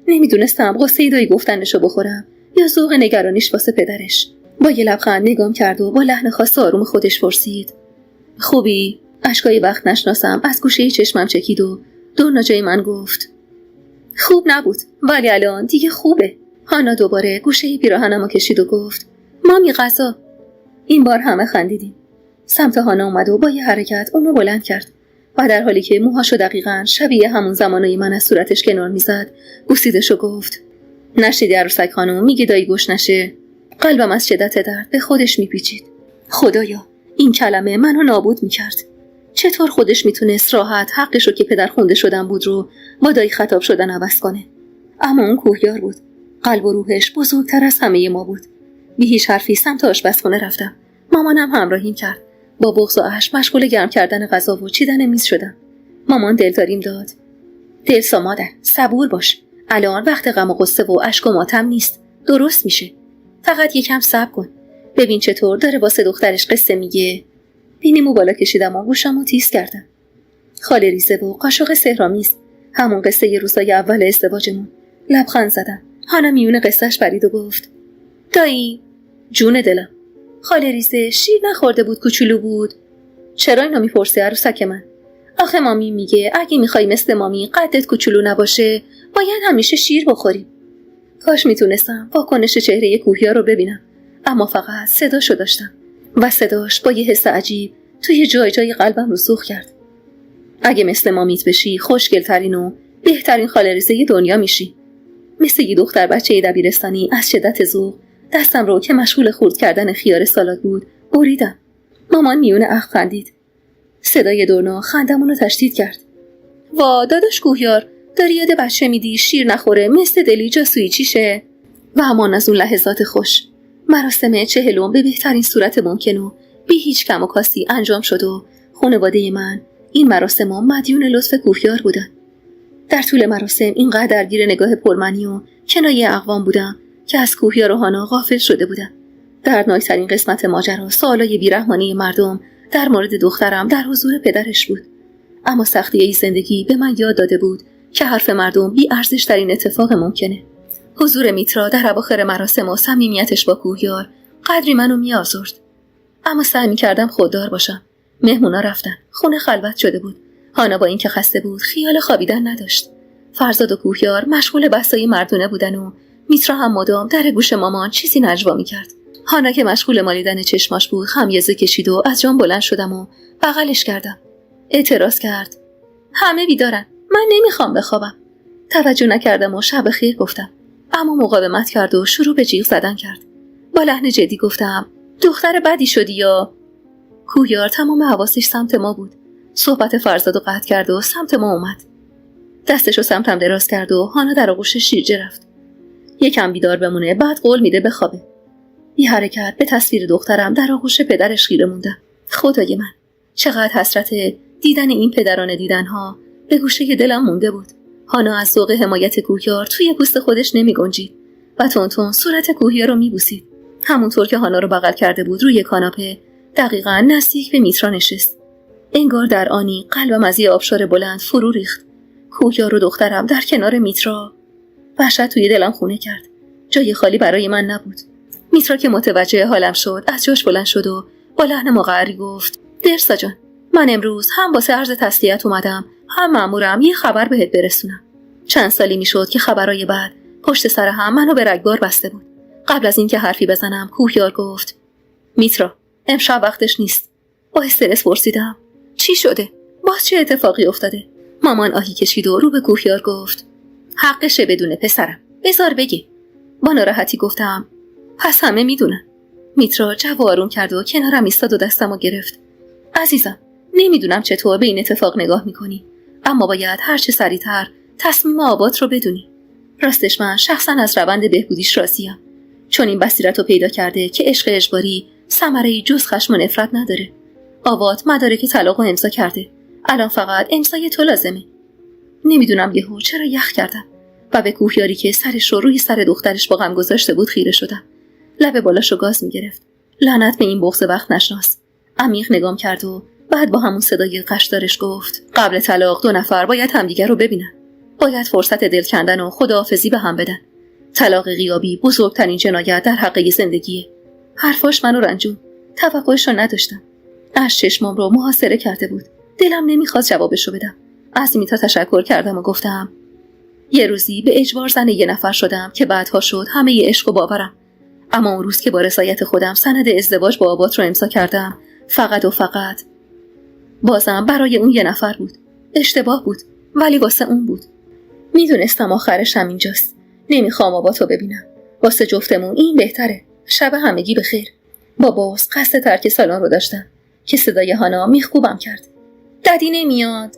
نمیدونستم غصه دایی گفتنشو بخورم یا ذوق نگرانیش واسه پدرش. با یه لبخند نگام کرد و با لحن خاص آروم خودش پرسید خوبی؟ اشکای وقت نشناسم از گوشه چشمم چکید و دورنا جای من گفت خوب نبود ولی الان دیگه خوبه. هانا دوباره گوشه پیراهنمو کشید و گفت مامی غذا. این بار همه خندیدیم. سمت هانا اومد و با یه حرکت اونو بلند کرد. و در حالی که موهاشو دقیقاً شبیه همون زمانایی من از صورتش کنار میزد بوسیدش و گفت نشنیدی عروسک خانم میگه دایی گوش نشه؟ قلبم از شدت درد به خودش میپیچید. خدایا این کلمه منو نابود میکرد. چطور خودش میتونست راحت حقشو که پدر خونده شدن بود رو با دایی خطاب شدن عوض کنه؟ اما اون کوهیار بود. قلب و روحش بزرگتر از همه ما بود. بی هیچ حرفی سمت آشپزخونه رفتم. مامانم همراهیم کرد. با بغض و اشک مشغول گرم کردن غذا و چیدن میز شدم. مامان دلداریم داد. دلسا مادر، صبور باش. الان وقت غم و غصه و اشک و ماتم نیست. درست میشه. فقط یکم صبر کن. ببین چطور داره واسه دخترش قصه میگه. بینیمو بالا کشیدم و گوشامو تیز کردم. خاله ریزه و قاشق سحرآمیز، همون قصه ی روزای اول ازدواجمون. لبخند زدم. هانا میون قصهش برید و گفت دایی جون دلم. خاله ریزه شیر نخورده بود کوچولو بود. چرا اینو میپرسی عروسک من؟ آخه مامی میگه اگه میخوای مثل مامی قدت کوچولو نباشه باید همیشه شیر بخوری. کاش میتونستم واکنش چهره کوهیار رو ببینم، اما فقط صداشو داشتم و صداش با یه حس عجیب توی جای قلبم رسوخ کرد. اگه مثل مامیت بشی خوشگل‌ترین و بهترین خاله ریزه دنیا میشی. مثل یه دختر بچه دبیرستانی از شدت ذوق دستم رو که مشغول خورد کردن خیار سالاد بود بریدم. مامان میون اخ خندید. صدای دورنا خندمون رو تشدید کرد. وا داداش کوهیار، داری یاد بچه میدی شیر نخوره مثل دلی جاسویی چیشه؟ و همان از اون لحظات خوش مراسم 40 به بهترین صورت ممکن و بی هیچ کم و کاسی انجام شد و خانواده من این مراسم مدیون لطف کوهیار بودن. در طول مراسم اینقدر درگیر نگاه پرمنی و کنایه اقوام بودم که از کوهیار و هانا غافل شده بودم. دردناکترین قسمت ماجرا سوالای بیرحمانه مردم در مورد دخترم در حضور پدرش بود. اما سختیه زندگی به من یاد داده بود که حرف مردم بی ارزش ترین اتفاق ممکنه. حضور میترا در اواخر مراسم و صمیمیتش با کوهیار قدری منو میآزرد. اما سعی می‌کردم خوددار باشم. مهمونا رفتن. خونه خلوت شده بود. هانا با اینکه خسته بود خیال خوابیدن نداشت. فرزاد و کوهیار مشغول بحثای مردونه بودن و میترا هم مدام در گوش مامان چیزی نجوا می‌کرد. هانا که مشغول مالیدن چشماش بود خمیازه کشید و از جام بلند شدم و بغلش کردم. اعتراض کرد. همه بیدارن. من نمیخوام بخوابم. توجه نکردم و شب خیر گفتم. اما مقاومت کرد و شروع به جیغ زدن کرد. با لحن جدی گفتم دختر بدی شدی یا؟ کوهیار تمام حواسش سمت ما بود. صحبت فرزادو قطع کرد و سمت ما اومد. دستشو سمتم دراز کرد و هانا در آغوش شیرجه رفت. یکم بیدار بمونه بعد قول میده بخوابه. بی حرکت به تصویر دخترم در آغوش پدرش خیره موندم. خدای من چقدر حسرت دیدن این پدرانه دیدنها به گوشه دلم مونده بود. هانا از ذوق حمایت کوهیار توی پوست خودش نمی گنجید و تون صورت کوهیار رو می بوسید. همونطور که هانا رو بغل کرده بود روی کاناپه دقیقاً نزدیک به میترا نشست. انگار در آنی قلبم از یه آبشار بلند فرو ریخت. کوهیار و دخترم در کنار میترا. وحشت توی دلم خونه کرد. جای خالی برای من نبود. میترا که متوجه حالم شد از جاش بلند شد و با لحن مقعری گفت درسا جان، من امروز هم واسه عرض تسلیت اومدم هم مأمورم یه خبر بهت برسونم. چند سالی میشد که خبرای بعد پشت سر هم منو به رگبار بسته بود. قبل از اینکه حرفی بزنم کوهیار گفت میترا امشب وقتش نیست. با استرس پرسیدم چی شده؟ باز چه اتفاقی افتاده؟ مامان آهی کشید و رو به کوهیار گفت حقشه بدونه پسرم، بذار بگی. با ناراحتی گفتم پس همه میدونن. میترا جو آروم کرد و کنارم ایستاد و دستمو گرفت. عزیزم نمیدونم چطور به این اتفاق نگاه میکنی، اما باید هرچه سریعتر تصمیم آبات رو بدونی. راستش من شخصا از روند بهبودیش راضیم، چون این بصیرت رو پیدا کرده که عشق اجباری ثمره‌ای جز خشم و نفرت نداره. آبات مدارک طلاق رو امضا کرده، الان فقط امضای تو لازمه. نمیدونم یهو چرا یخ کردم و به کوهیاری که سرش رو روی سر دخترش با غم گذاشته بود خیره شدم. لب بالاشو گاز میگرفت. لعنت به این بغض وقت نشناس. عمیق نگام کرد و بعد با همون صدای قشدارش گفت قبل طلاق 2 نفر باید همدیگر رو ببینن. باید فرصت دل کندن و خداحافظی به هم بدن. طلاق غیابی بزرگترین جنایت در حق زندگیه. حرفاش منو رنجون. توقعش رو نداشتم. از چشمام رو محاصره کرده بود. دلم نمیخواست جوابشو بدم. از میتا تشکر کردم و گفتم یه روزی به اجبار زن یه نفر شدم که بعدها شد همه ی عشق و باورم. اما اون روز که با رضایت خودم سند ازدواج با آبات رو امضا کردم فقط و فقط بازم برای اون یه نفر بود. اشتباه بود، ولی واسه اون بود. میدونستم آخرش هم اینجاست. نمیخوام با تو ببینم. واسه جفتمون این بهتره. شب همگی بخیر. با بغض قصد ترک سالن رو داشتم که صدای هانا میخکوبم کرد. ددی نمیاد.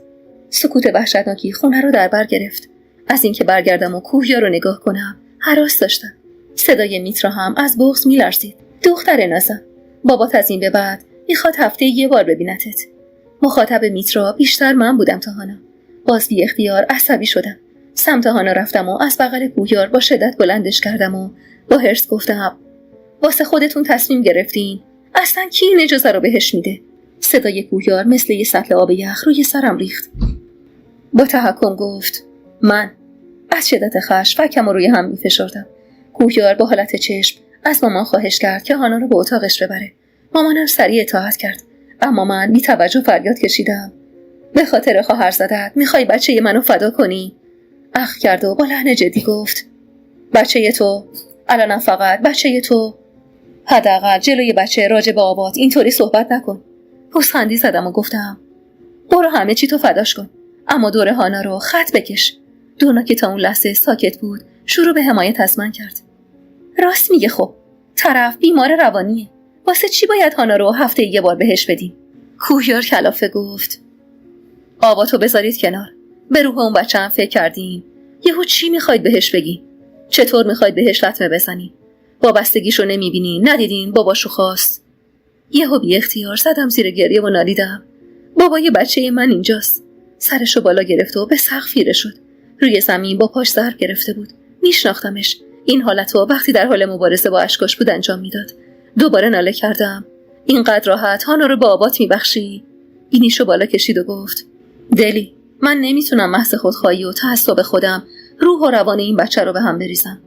سکوت وحشتناکی خونه رو در بر گرفت. از اینکه برگردم و کوهیا رو نگاه کنم هراس داشتم. صدای میترا هم از بغض میلرزید. دختر نازم، بابات از این به بعد میخواد هفته یه بار ببینتت. مخاطب میترا بیشتر من بودم تا هانا. باز بی اختیار عصبی شدم. سمت هانا رفتم و از بغل کوهیار با شدت بلندش کردم و با حرص گفتم واسه خودتون تصمیم گرفتین؟ اصلا کی این اجازه رو بهش میده؟ صدای کوهیار مثل یه سطل آب یخ روی سرم ریخت. با تحکم گفت من. از شدت خشم فکم روی هم میفشردم. کوهیار با حالت چشم از مامان خواهش کرد که هانا رو به اتاقش ببره. مامانم سریع اطاعت کرد، اما من بی توجه فریاد کشیدم به خاطر خواهر زدت میخوای بچه منو فدا کنی؟ اخ کرد و با لحن جدی گفت بچه تو؟ الانم فقط بچه تو؟ حداقل جلوی بچه راجع به آبات اینطوری صحبت نکن. پوزخندی زدم و گفتم برو همه چی تو فداش کن، اما دور هانا رو خط بکش. دونا که تا اون لحظه ساکت بود شروع به حمایت از من کرد. راست میگه، خب طرف بیمار روانیه، واسه چی باید هانا رو هفته یه بار بهش بدیم؟ کوهیار کلافه گفت آباتو بذارید کنار، به روح اون بچه هم فکر کردین؟ یهو چی میخواید بهش بگی؟ چطور میخواید بهش لطمه بزنی؟ وابستگیشو نمیبینین؟ ندیدین باباشو خواست؟ یهو بی اختیار زدم زیر گریه و نالیدم بابای بچه من اینجاست. سرشو بالا گرفت و به سقف خیره شد. روی زمین با پاش ضرب گرفته بود. میشناختمش. این حالتو وقتی در حال مبارزه با اشکاش بود انجام میداد. دوباره ناله کردم اینقدر راحت هانا رو با آبات میبخشی؟ بینیشو بالا کشید و گفت دلی، من نمیتونم محض خودخواهی و تعصب خودم روح و روان این بچه رو به هم بریزم.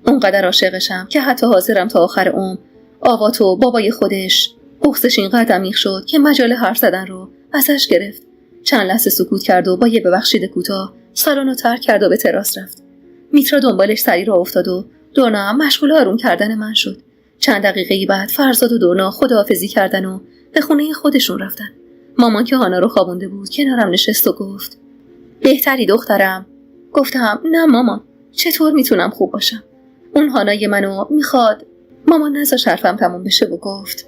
اونقدر عاشقشم که حتی حاضرم تا آخر عمر آقا و بابای خودش. بغضش اینقدر عمیق شد که مجال حرف زدن رو ازش گرفت. چند لحظه سکوت کرد و با یه ببخشید کوتاه سالن رو ترک کرد و به تراس رفت. میترا دنبالش سری راه افتاد و دورنا هم مشغول آروم کردن من شد. چند دقیقه بعد فرزاد و دورنا خداحافظی کردن و به خونه خودشون رفتن. مامان که هانا رو خوابونده بود کنارم نشست و گفت بهتری دخترم؟ گفتم نه مامان، چطور میتونم خوب باشم؟ اون هانای منو میخواد. مامان نذاش حرفم تموم بشه و گفت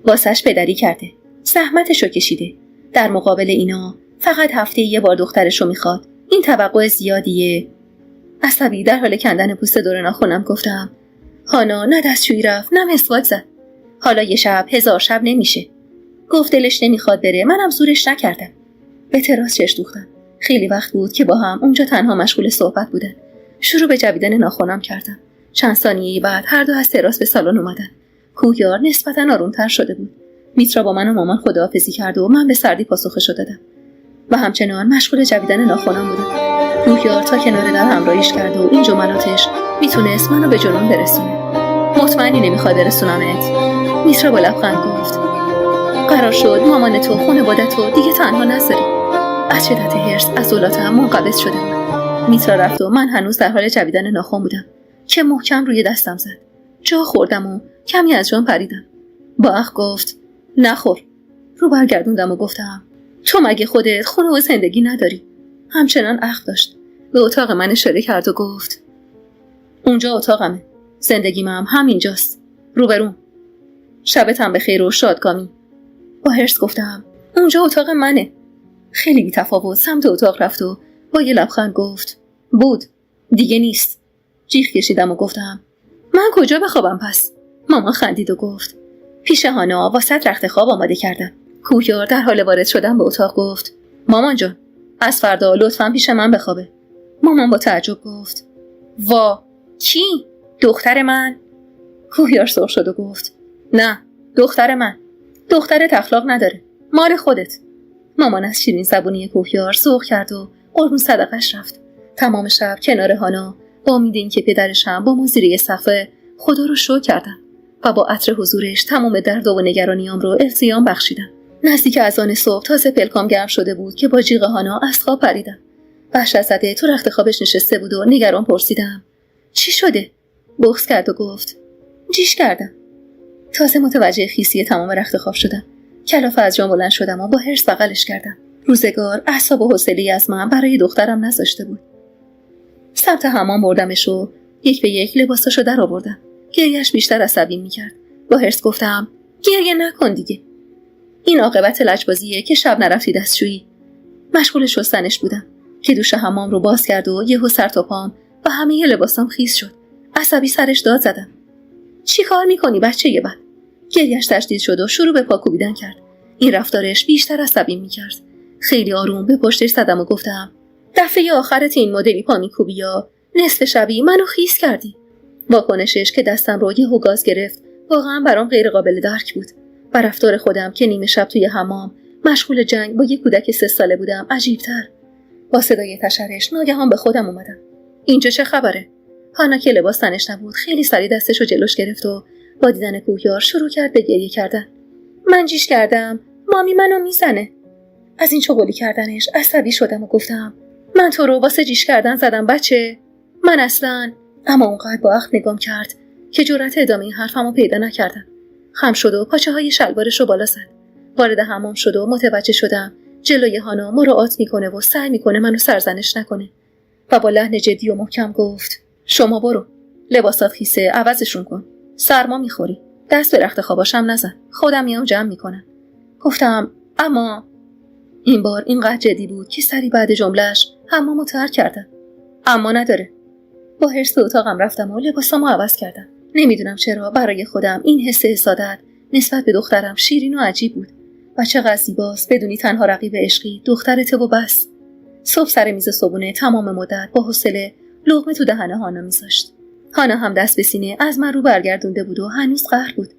واسش پدری کرده، زحمتشو کشیده، در مقابل اینا فقط هفته یه بار دخترشو میخواد. این توقع زیادیه. عصبی در حال کندن پوست دور ناخنم گفتم هانا نه دستشویی رفت نه مسواک زد. حالا یه شب 1000 شب نمیشه. گفت دلش نمیخواد بره، منم زورش نکردم. به تراس چش دوختم. خیلی وقت بود که با هم اونجا تنها مشغول صحبت بودن. شروع به جویدن ناخنم کردم. چند ثانیه بعد هر دو از تراس به سالن اومدن. کوهیار نسبتاً آرومتر شده بود. میترا با من و مامان خداحافظی کرد و من به سردی پاسخشو دادم و همچنان مشغول جویدن ناخنم بودم. کوهیار تا کنار در همراهیش کرد و این جملاتش میتونست منو به جنون برسونه. مطمئنی نمیخوای برسونمت؟ میترا با لبخند گفت قرار شد مامان تو خانوادت رو دیگه تنها نذاری. از شدت حرص عضلاتم منقبض شده بود. میترا رفت و من هنوز در حال جویدن ناخن بودم که محکم روی دستم زد. جا خوردم و کمی از جان پریدم. با اخ گفت نخور. رو برگردوندم و گفتم تو مگه خودت خونه و زندگی نداری؟ همچنان اخ داشت. به اتاق من اشاره کرد و گفت اونجا اتاقمه، زندگیم هم همینجاست، روبرون. شبتم بخیر و شادکامی. با حرص گفتم اونجا اتاق منه. خیلی بی تفاوت سمت اتاق رفت و با یه لبخند گفت بود، دیگه نیست. جیغ کشیدم و گفتم من کجا بخوابم پس؟ مامان خندید و گفت پیش هانا واسط رخت خواب آماده کردم. کوهیار در حال وارد شدن به اتاق گفت مامان جان، از فردا لطفاً پیش من بخوابه. مامان با تعجب گفت وا، کی؟ دختر من؟ کوهیار سرخ شد و گفت نه، دختر من. دخترت اخلاق نداره، مال خودت. مامان از شیرین زبونی کوهیار سوق کرد و قربون صدقش رفت. تمام شب کنار هانا با امید اینکه پدرش هم با ما زیر یه صفحه خدا رو شکر کردم و با عطر حضورش تمام درد و نگرانیام رو التیام بخشیدم. نزدیک اذان صبح تازه پلکام گرم شده بود که با جیغ هانا از خواب پریدم. وحشت زده تو رخت خوابش نشسته بود و نگران پرسیدم چی شده؟ بغض کرد و گفت جیش کردم. تازه متوجه خیسی تمام رخت خواب شدم. کلافه از جان بلند شدم و با حرص بغلش کردم. روزگار اعصاب و حوصله‌ای از من برای دخترم نذاشته بود. سمت حمام بردمش و یک به یک لباساشو در آوردم. گریه‌اش بیشتر عصبی می‌کرد. با حرص گفتم گریه نکن دیگه. این عاقبت لجبازیه که شب نرفتی دستشویی. مشغول شستنش بودم که دوش حمام رو باز کرد و یهو سر تا پام و همه لباسام خیس شد. عصبی سرش داد زدم. چی کار میکنی بچه بد؟ گریه‌اش تشدید شد و شروع به پا کوبیدن کرد. این رفتارش بیشتر عصبی میکرد. خیلی آروم به پشتش زدم و گفتم دفعه آخرت این مدلی پا میکوبی یا نصف شبی منو خیس کردی. واکنشش که دستم رو یهو گاز گرفت واقعا برام غیر قابل درک بود. و رفتار خودم که نیمه شب توی حمام مشغول جنگ با یک کودک 3 ساله بودم عجیب‌تر. با صدای تشرش ناگهان به خودم اومدم. اینجا چه خبره؟ هانا که لباس تنش نبود خیلی سریع دستشو جلوش گرفت و با دیدن کوهیار شروع کرد به گریه کردن. من جیش کردم، مامی منو میزنه. از این چغلی کردنش عصبی شدم و گفتم من تو رو واسه جیش کردن زدم بچه؟ من اصلاً. اما اونقدر با اخم نگام کرد که جرأت ادامه این حرفمو پیدا نکردم. خم شد و پاچه‌های شلوارش رو بالا زد. وارد حمام شد و متوجه شدم جلوی هانا مراعات میکنه و سعی میکنه منو سرزنش نکنه و با لحن جدی و محکم گفت شما برو، لباسات خیسه، عوضشون کن، سرما میخوری، دست به رخت خواباشم نزن، خودم میام جمع میکنم. گفتم اما این بار اینقدر جدی بود که سری بعد جملهش حمامو ترک کردم. اما نداره. با حرص به اتاقم رفتم و لباسامو عوض کردم. نمیدونم چرا برای خودم این حس حسادت نسبت به دخترم شیرین و عجیب بود. و چقدر زیباست بدونی تنها رقیب عشقی دخترته و بس. صبح سر میز صبحونه تمام مدت با حوصله لقمه تو دهن هانا میذاشت. هانا هم دست به سینه از من رو برگردونده بود و هنوز قهر بود.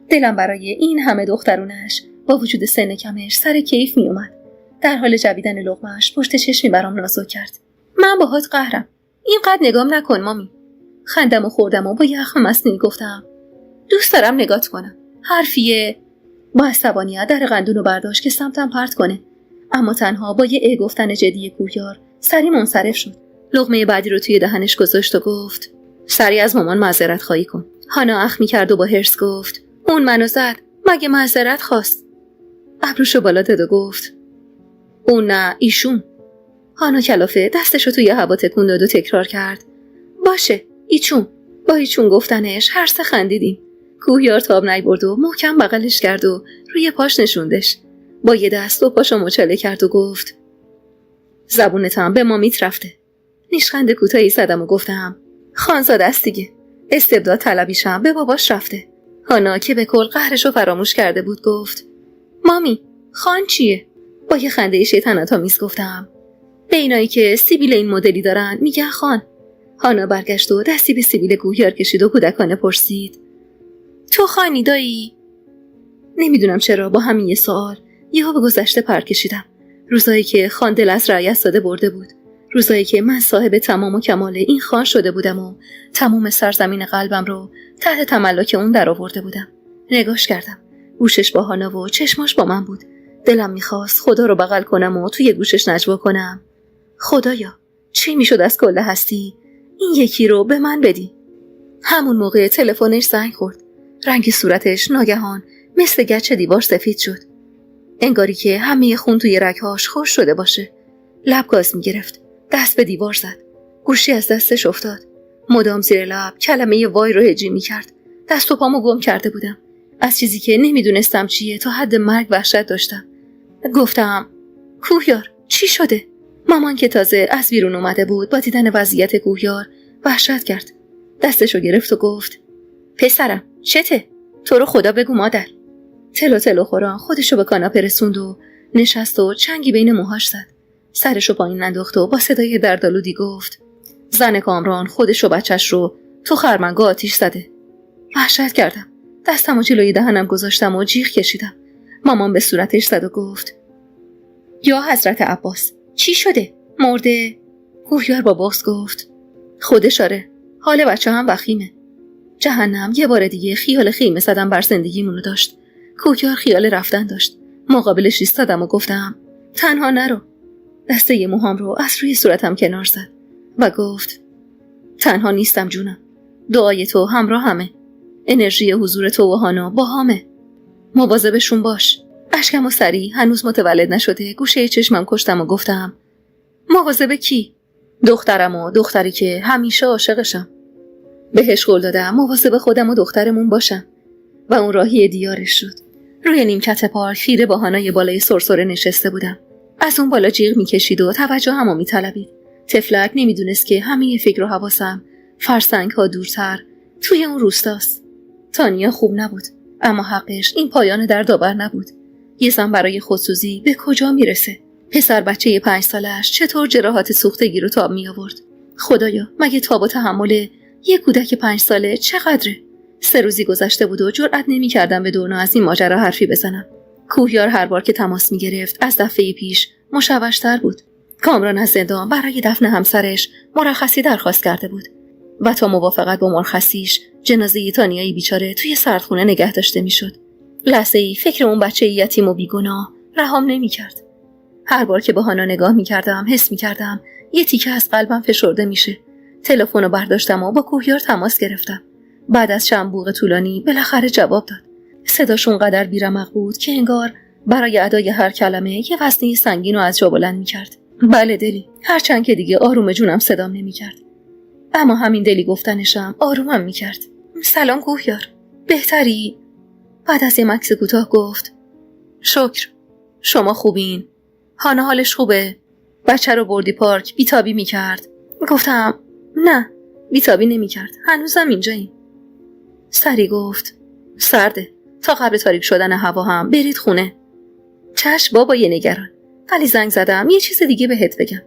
دلم برای این همه دخترونش با وجود سن کمش سر کیف میومد. در حال جویدن لقمه‌اش پشت چشمی برام نازک کرد. من باهات قهرم. اینقدر نگام نکن مامی. خندم و خوردم و با یخم مصنوعی گفتم دوست دارم نگات کنم. حرفیه. با عصبانیت در قندونو برداشت که سمتم پرت کنه، اما تنها با یه گفتن جدی کوهیار سری منصرف شد. لقمه بعدی رو توی دهنش گذاشت و گفت سری از مامان معذرت خواهی کن. هانا اخم کرد و با حرص گفت اون منو زد، مگه معذرت خواست؟ ابروشو بالا داد و گفت اون نه، ایشون. هانا کلافه دستشو توی هوا تکون داد و تکرار کرد باشه ایچون. با ایچون گفتنش هر سه خندیدیم. کوهیار تاب نبرد و محکم بغلش کرد و روی پاش نشوندش. با یه دست و پاشو مچاله کرد و گفت زبونت هم به مامیت رفته. نیشخند کوتاهی زدم و گفتم خانزاده است دیگه، استبداد طلبیشم به باباش رفته. هانا که به کل قهرشو فراموش کرده بود گفت مامی خان چیه؟ با یه خنده شیطنت‌آمیز گفتم به اینایی که سیبیل این مدلی دارن میگن خان. هانا برگشت و دستی به سیبیل کوهیار کشید و کودکانه پرسید تو خانی دایی؟ نمیدونم چرا با همین یه سوال یهو به گذشته پر کشیدم. روزایی که خان دل از رعیت ساده برده بود، روزایی که من صاحب تمام و کمال این خان شده بودم و تمام سرزمین قلبم رو تحت تملک اون در آورده بودم. نگاش کردم، گوشش با هانا و چشماش با من بود. دلم میخواست خدا رو بغل کنم و توی گوشش نجوا کنم خدایا چی میشد از کل هستی این یکی رو به من بدی. همون موقع تلفنش زنگ خورد. رنگ صورتش ناگهان مثل گچ دیوار سفید شد، انگاری که همه خون توی رگهاش خوش شده باشه. لب گاز میگرفت، دست به دیوار زد، گوشی از دستش افتاد. مدام زیر لب کلمه وای رو هجی میکرد. دست و پامو گم کرده بودم. از چیزی که نمیدونستم چیه تا حد مرگ وحشت داشتم. گفتم کوهیار چی شده؟ مامان که تازه از بیرون اومده بود با دیدن وضعیت کوهیار وحشت کرد. دستشو گرفت و گفت پسرم چته؟ تو رو خدا بگو مادر. تلو تلو خوران خودشو به کاناپه رسوند و نشست و چنگی بین موهاش زد. سرشو پایین انداخت و با صدای دردآلودی گفت زن کامران خودشو بچهش رو تو خرمنگاه آتیش زده. وحشت کردم. دستمو جلوی دهنم گذاشتم و جیغ کشیدم. مامان به صورتش زد و گفت یا حضرت عباس چی شده؟ مرده؟ کوهیار با بغض گفت خودش آره، حال بچه هم وخیمه. جهنم. یه بار دیگه خیال خیمه زدم بر زندگیمونو داشت. کوهیار خیال رفتن داشت. مقابلش ایستادم و گفتم تنها نرو. دسته موهام رو از روی صورتم کنار زد و گفت تنها نیستم جونم، دعای تو همراه همه، انرژی حضور تو و هانا با همه، مواظبشون باش. اشکم و سری هنوز متولد نشده گوشه چشمم کشتم و گفتم مواظب کی؟ دخترم و دختری که همیشه عاشقشم. بهش قول دادم مواظب خودم و دخترمون باشم و اون راهی دیارش شد. روی نیمکت پارک خیره با هانای بالای سرسره نشسته بودم. از اون بالا جیغ میکشید و توجه همو میطلبید. طفلک نمیدونست که همه فکر و حواسم فرسنگ ها دورتر توی اون روستاست. تانیا خوب نبود، اما حقش این پایان دردآور نبود. یه زن برای خودسوزی به کجا میرسه؟ پسر بچه 5 سالش چطور جراحات سوختگی رو تاب می آورد؟ خدایا مگه تاب و تحمل یه کودک 5 ساله چقدره؟ 3 روزی گذشته بود و جرئت نمی‌کردم به دورنا از این ماجرا حرفی بزنم. کوهیار هر بار که تماس می‌گرفت از دفعه پیش مشوش‌تر بود. کامران از زندان برای دفن همسرش مرخصی درخواست کرده بود و تا موافقت با مرخصیش جنازه تانیای بیچاره توی سردخونه نگه داشته می‌شد. لحظه‌ای فکر اون بچه یتیم و بیگناه رهام نمی‌کرد. هر بار که به هانا نگاه می‌کردم حس می‌کردم یه تیکه از قلبم فشرده میشه. تلفن رو برداشتم و با کوهیار تماس گرفتم. بعد از چند بوق طولانی بالاخره جواب داد. صداش اونقدر بیرمق بود که انگار برای ادای هر کلمه یه وزنه سنگین رو از جا بلند می‌کرد. بله دلی، هرچند که دیگه آروم جونم صدام نمی‌کرد. اما همین دلی گفتنشم آرومم می‌کرد. سلام کوهیار، بهتری؟ بعد از یه مکث کوتاه گفت شکر، شما خوبین؟ هانا حالش خوبه؟ بچه رو بردی پارک بیتابی می‌کرد؟ گفتم نه، بیتابی نمی‌کرد، هنوزم اینجاییم. سری گفت سرده، تا قبل تاریک شدن هوا هم برید خونه. چشم بابا یه نگران، ولی زنگ زدم یه چیز دیگه بهت بگم.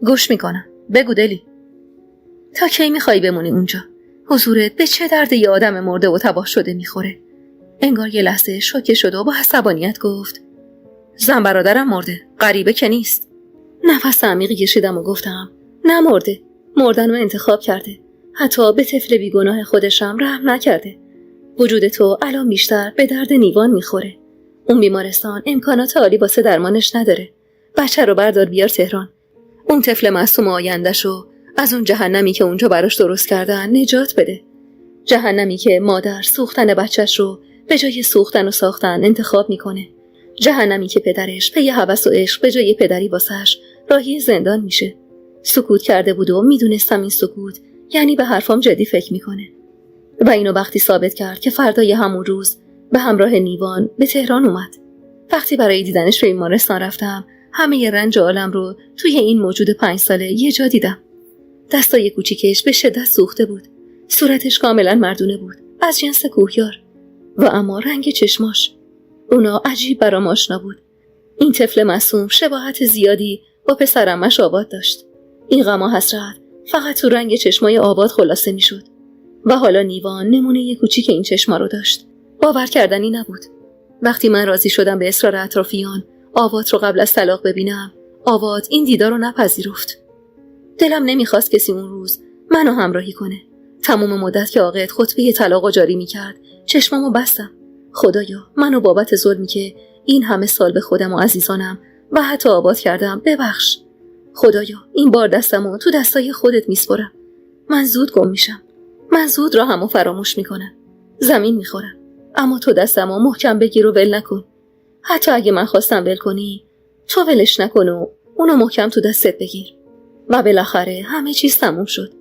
گوش میکنم، بگو دلی. تا کی میخوای بمونی اونجا؟ حضورت به چه درد یه آدم مرده و تباه شده میخوره؟ انگار یه لحظه شوکه شد و با عصبانیت گفت زن برادرم مرده، غریبه که نیست. نفس عمیقی کشیدم و گفتم نه مرده، مردن رو انتخاب کرده، حتی به طفل بیگناه خودشم رحم نکرده. وجود تو الان بیشتر به درد نیوان میخوره. اون بیمارستان امکانات عالی واسه درمانش نداره. بچه رو بردار بیار تهران. اون طفل معصوم آینده‌شو از اون جهنمی که اونجا براش درست کردن نجات بده. جهنمی که مادر سوختن بچه‌ش رو به جای سوختن و ساختن انتخاب میکنه. جهنمی که پدرش پی هوس و عشق به جای پدری واسش راهی زندان میشه. سکوت کرده بود و میدونستم این سکوت یعنی به حرفام جدی فکر میکنه. و اینو وقتی ثابت کرد که فردای همون روز به همراه نیوان به تهران اومد. وقتی برای دیدنش به بیمارستان رفتم همه رنج عالم رو توی این موجود 5 ساله یه جا دیدم. دستای کوچیکش به شدت سوخته بود. صورتش کاملا مردونه بود، از جنس کوهیار. و اما رنگ چشماش، اونا عجیب برام آشنا بود. این طفل معصوم شباهت زیادی با پسرمش آباد داشت. این غم و حسرت فقط تو رنگ چشمای آباد خلاصه میشد. و حالا نیوان نمونه کوچیک این چشما رو داشت. باور کردنی نبود. وقتی من راضی شدم به اصرار اطرافیان آواد رو قبل از طلاق ببینم، آواد این دیدار رو نپذیرفت. دلم نمیخواست کسی اون روز منو همراهی کنه. تمام مدت که عاقد خطبه طلاق جاری میکرد چشمامو بستم. خدایا منو بابت ظلمی که این همه سال به خودم و عزیزانم و حتی آباد کردم ببخش. خدایا این بار دستمو تو دستای خودت میسپرم. من زود گم میشم، من زود راهمو فراموش میکنم، زمین میخورم، اما تو دستمو محکم بگیر و ول نکن. حتی اگه من خواستم ول کنی تو ولش نکن و اونو محکم تو دستت بگیر. و بالاخره همه چیز تموم شد.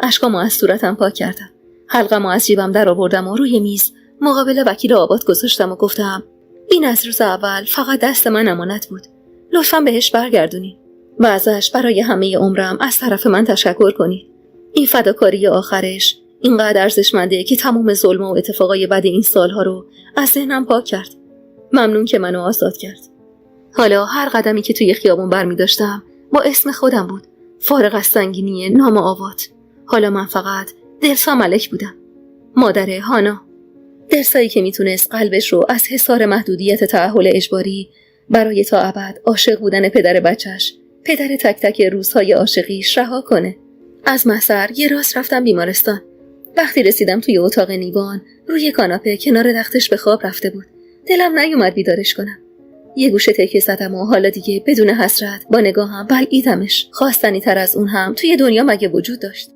اشکامو از صورتم پاک کردم، حلقمو از جیبم در آوردم و روی میز مقابل وکیل آباد گذاشتم و گفتم این از روز اول فقط دست من امانت بود، لطفاً بهش برگردونی و ازش برای همه عمرم از طرف من تشکر کنید. این فداکاری آخرش اینقدر ارزشمنده که تمام ظلم و اتفاقای بد این سالها رو از ذهنم پاک کرد. ممنون که منو آزاد کرد. حالا هر قدمی که توی خیابون برمی داشتم با اسم خودم بود، فارغ از سنگینی نام آواد. حالا من فقط دلسا ملک بودم، مادر هانا. دلسایی که میتونست قلبش رو از حصار محدودیت تأهل اجباری برای تا ابد عاشق بودن پدر بچهش، پدر تک تک روزهای عاشقیش رها کنه. از محضر یه راست رفتم بیمارستان. وقتی رسیدم توی اتاق نیوان روی کاناپه کنار تختش به خواب رفته بود. دلم نیومد بیدارش کنم. یه گوشه تکیه زدم و حالا دیگه بدون حسرت با نگاهم بلعیدمش. خواستنی تر از اون هم توی دنیا مگه وجود داشت؟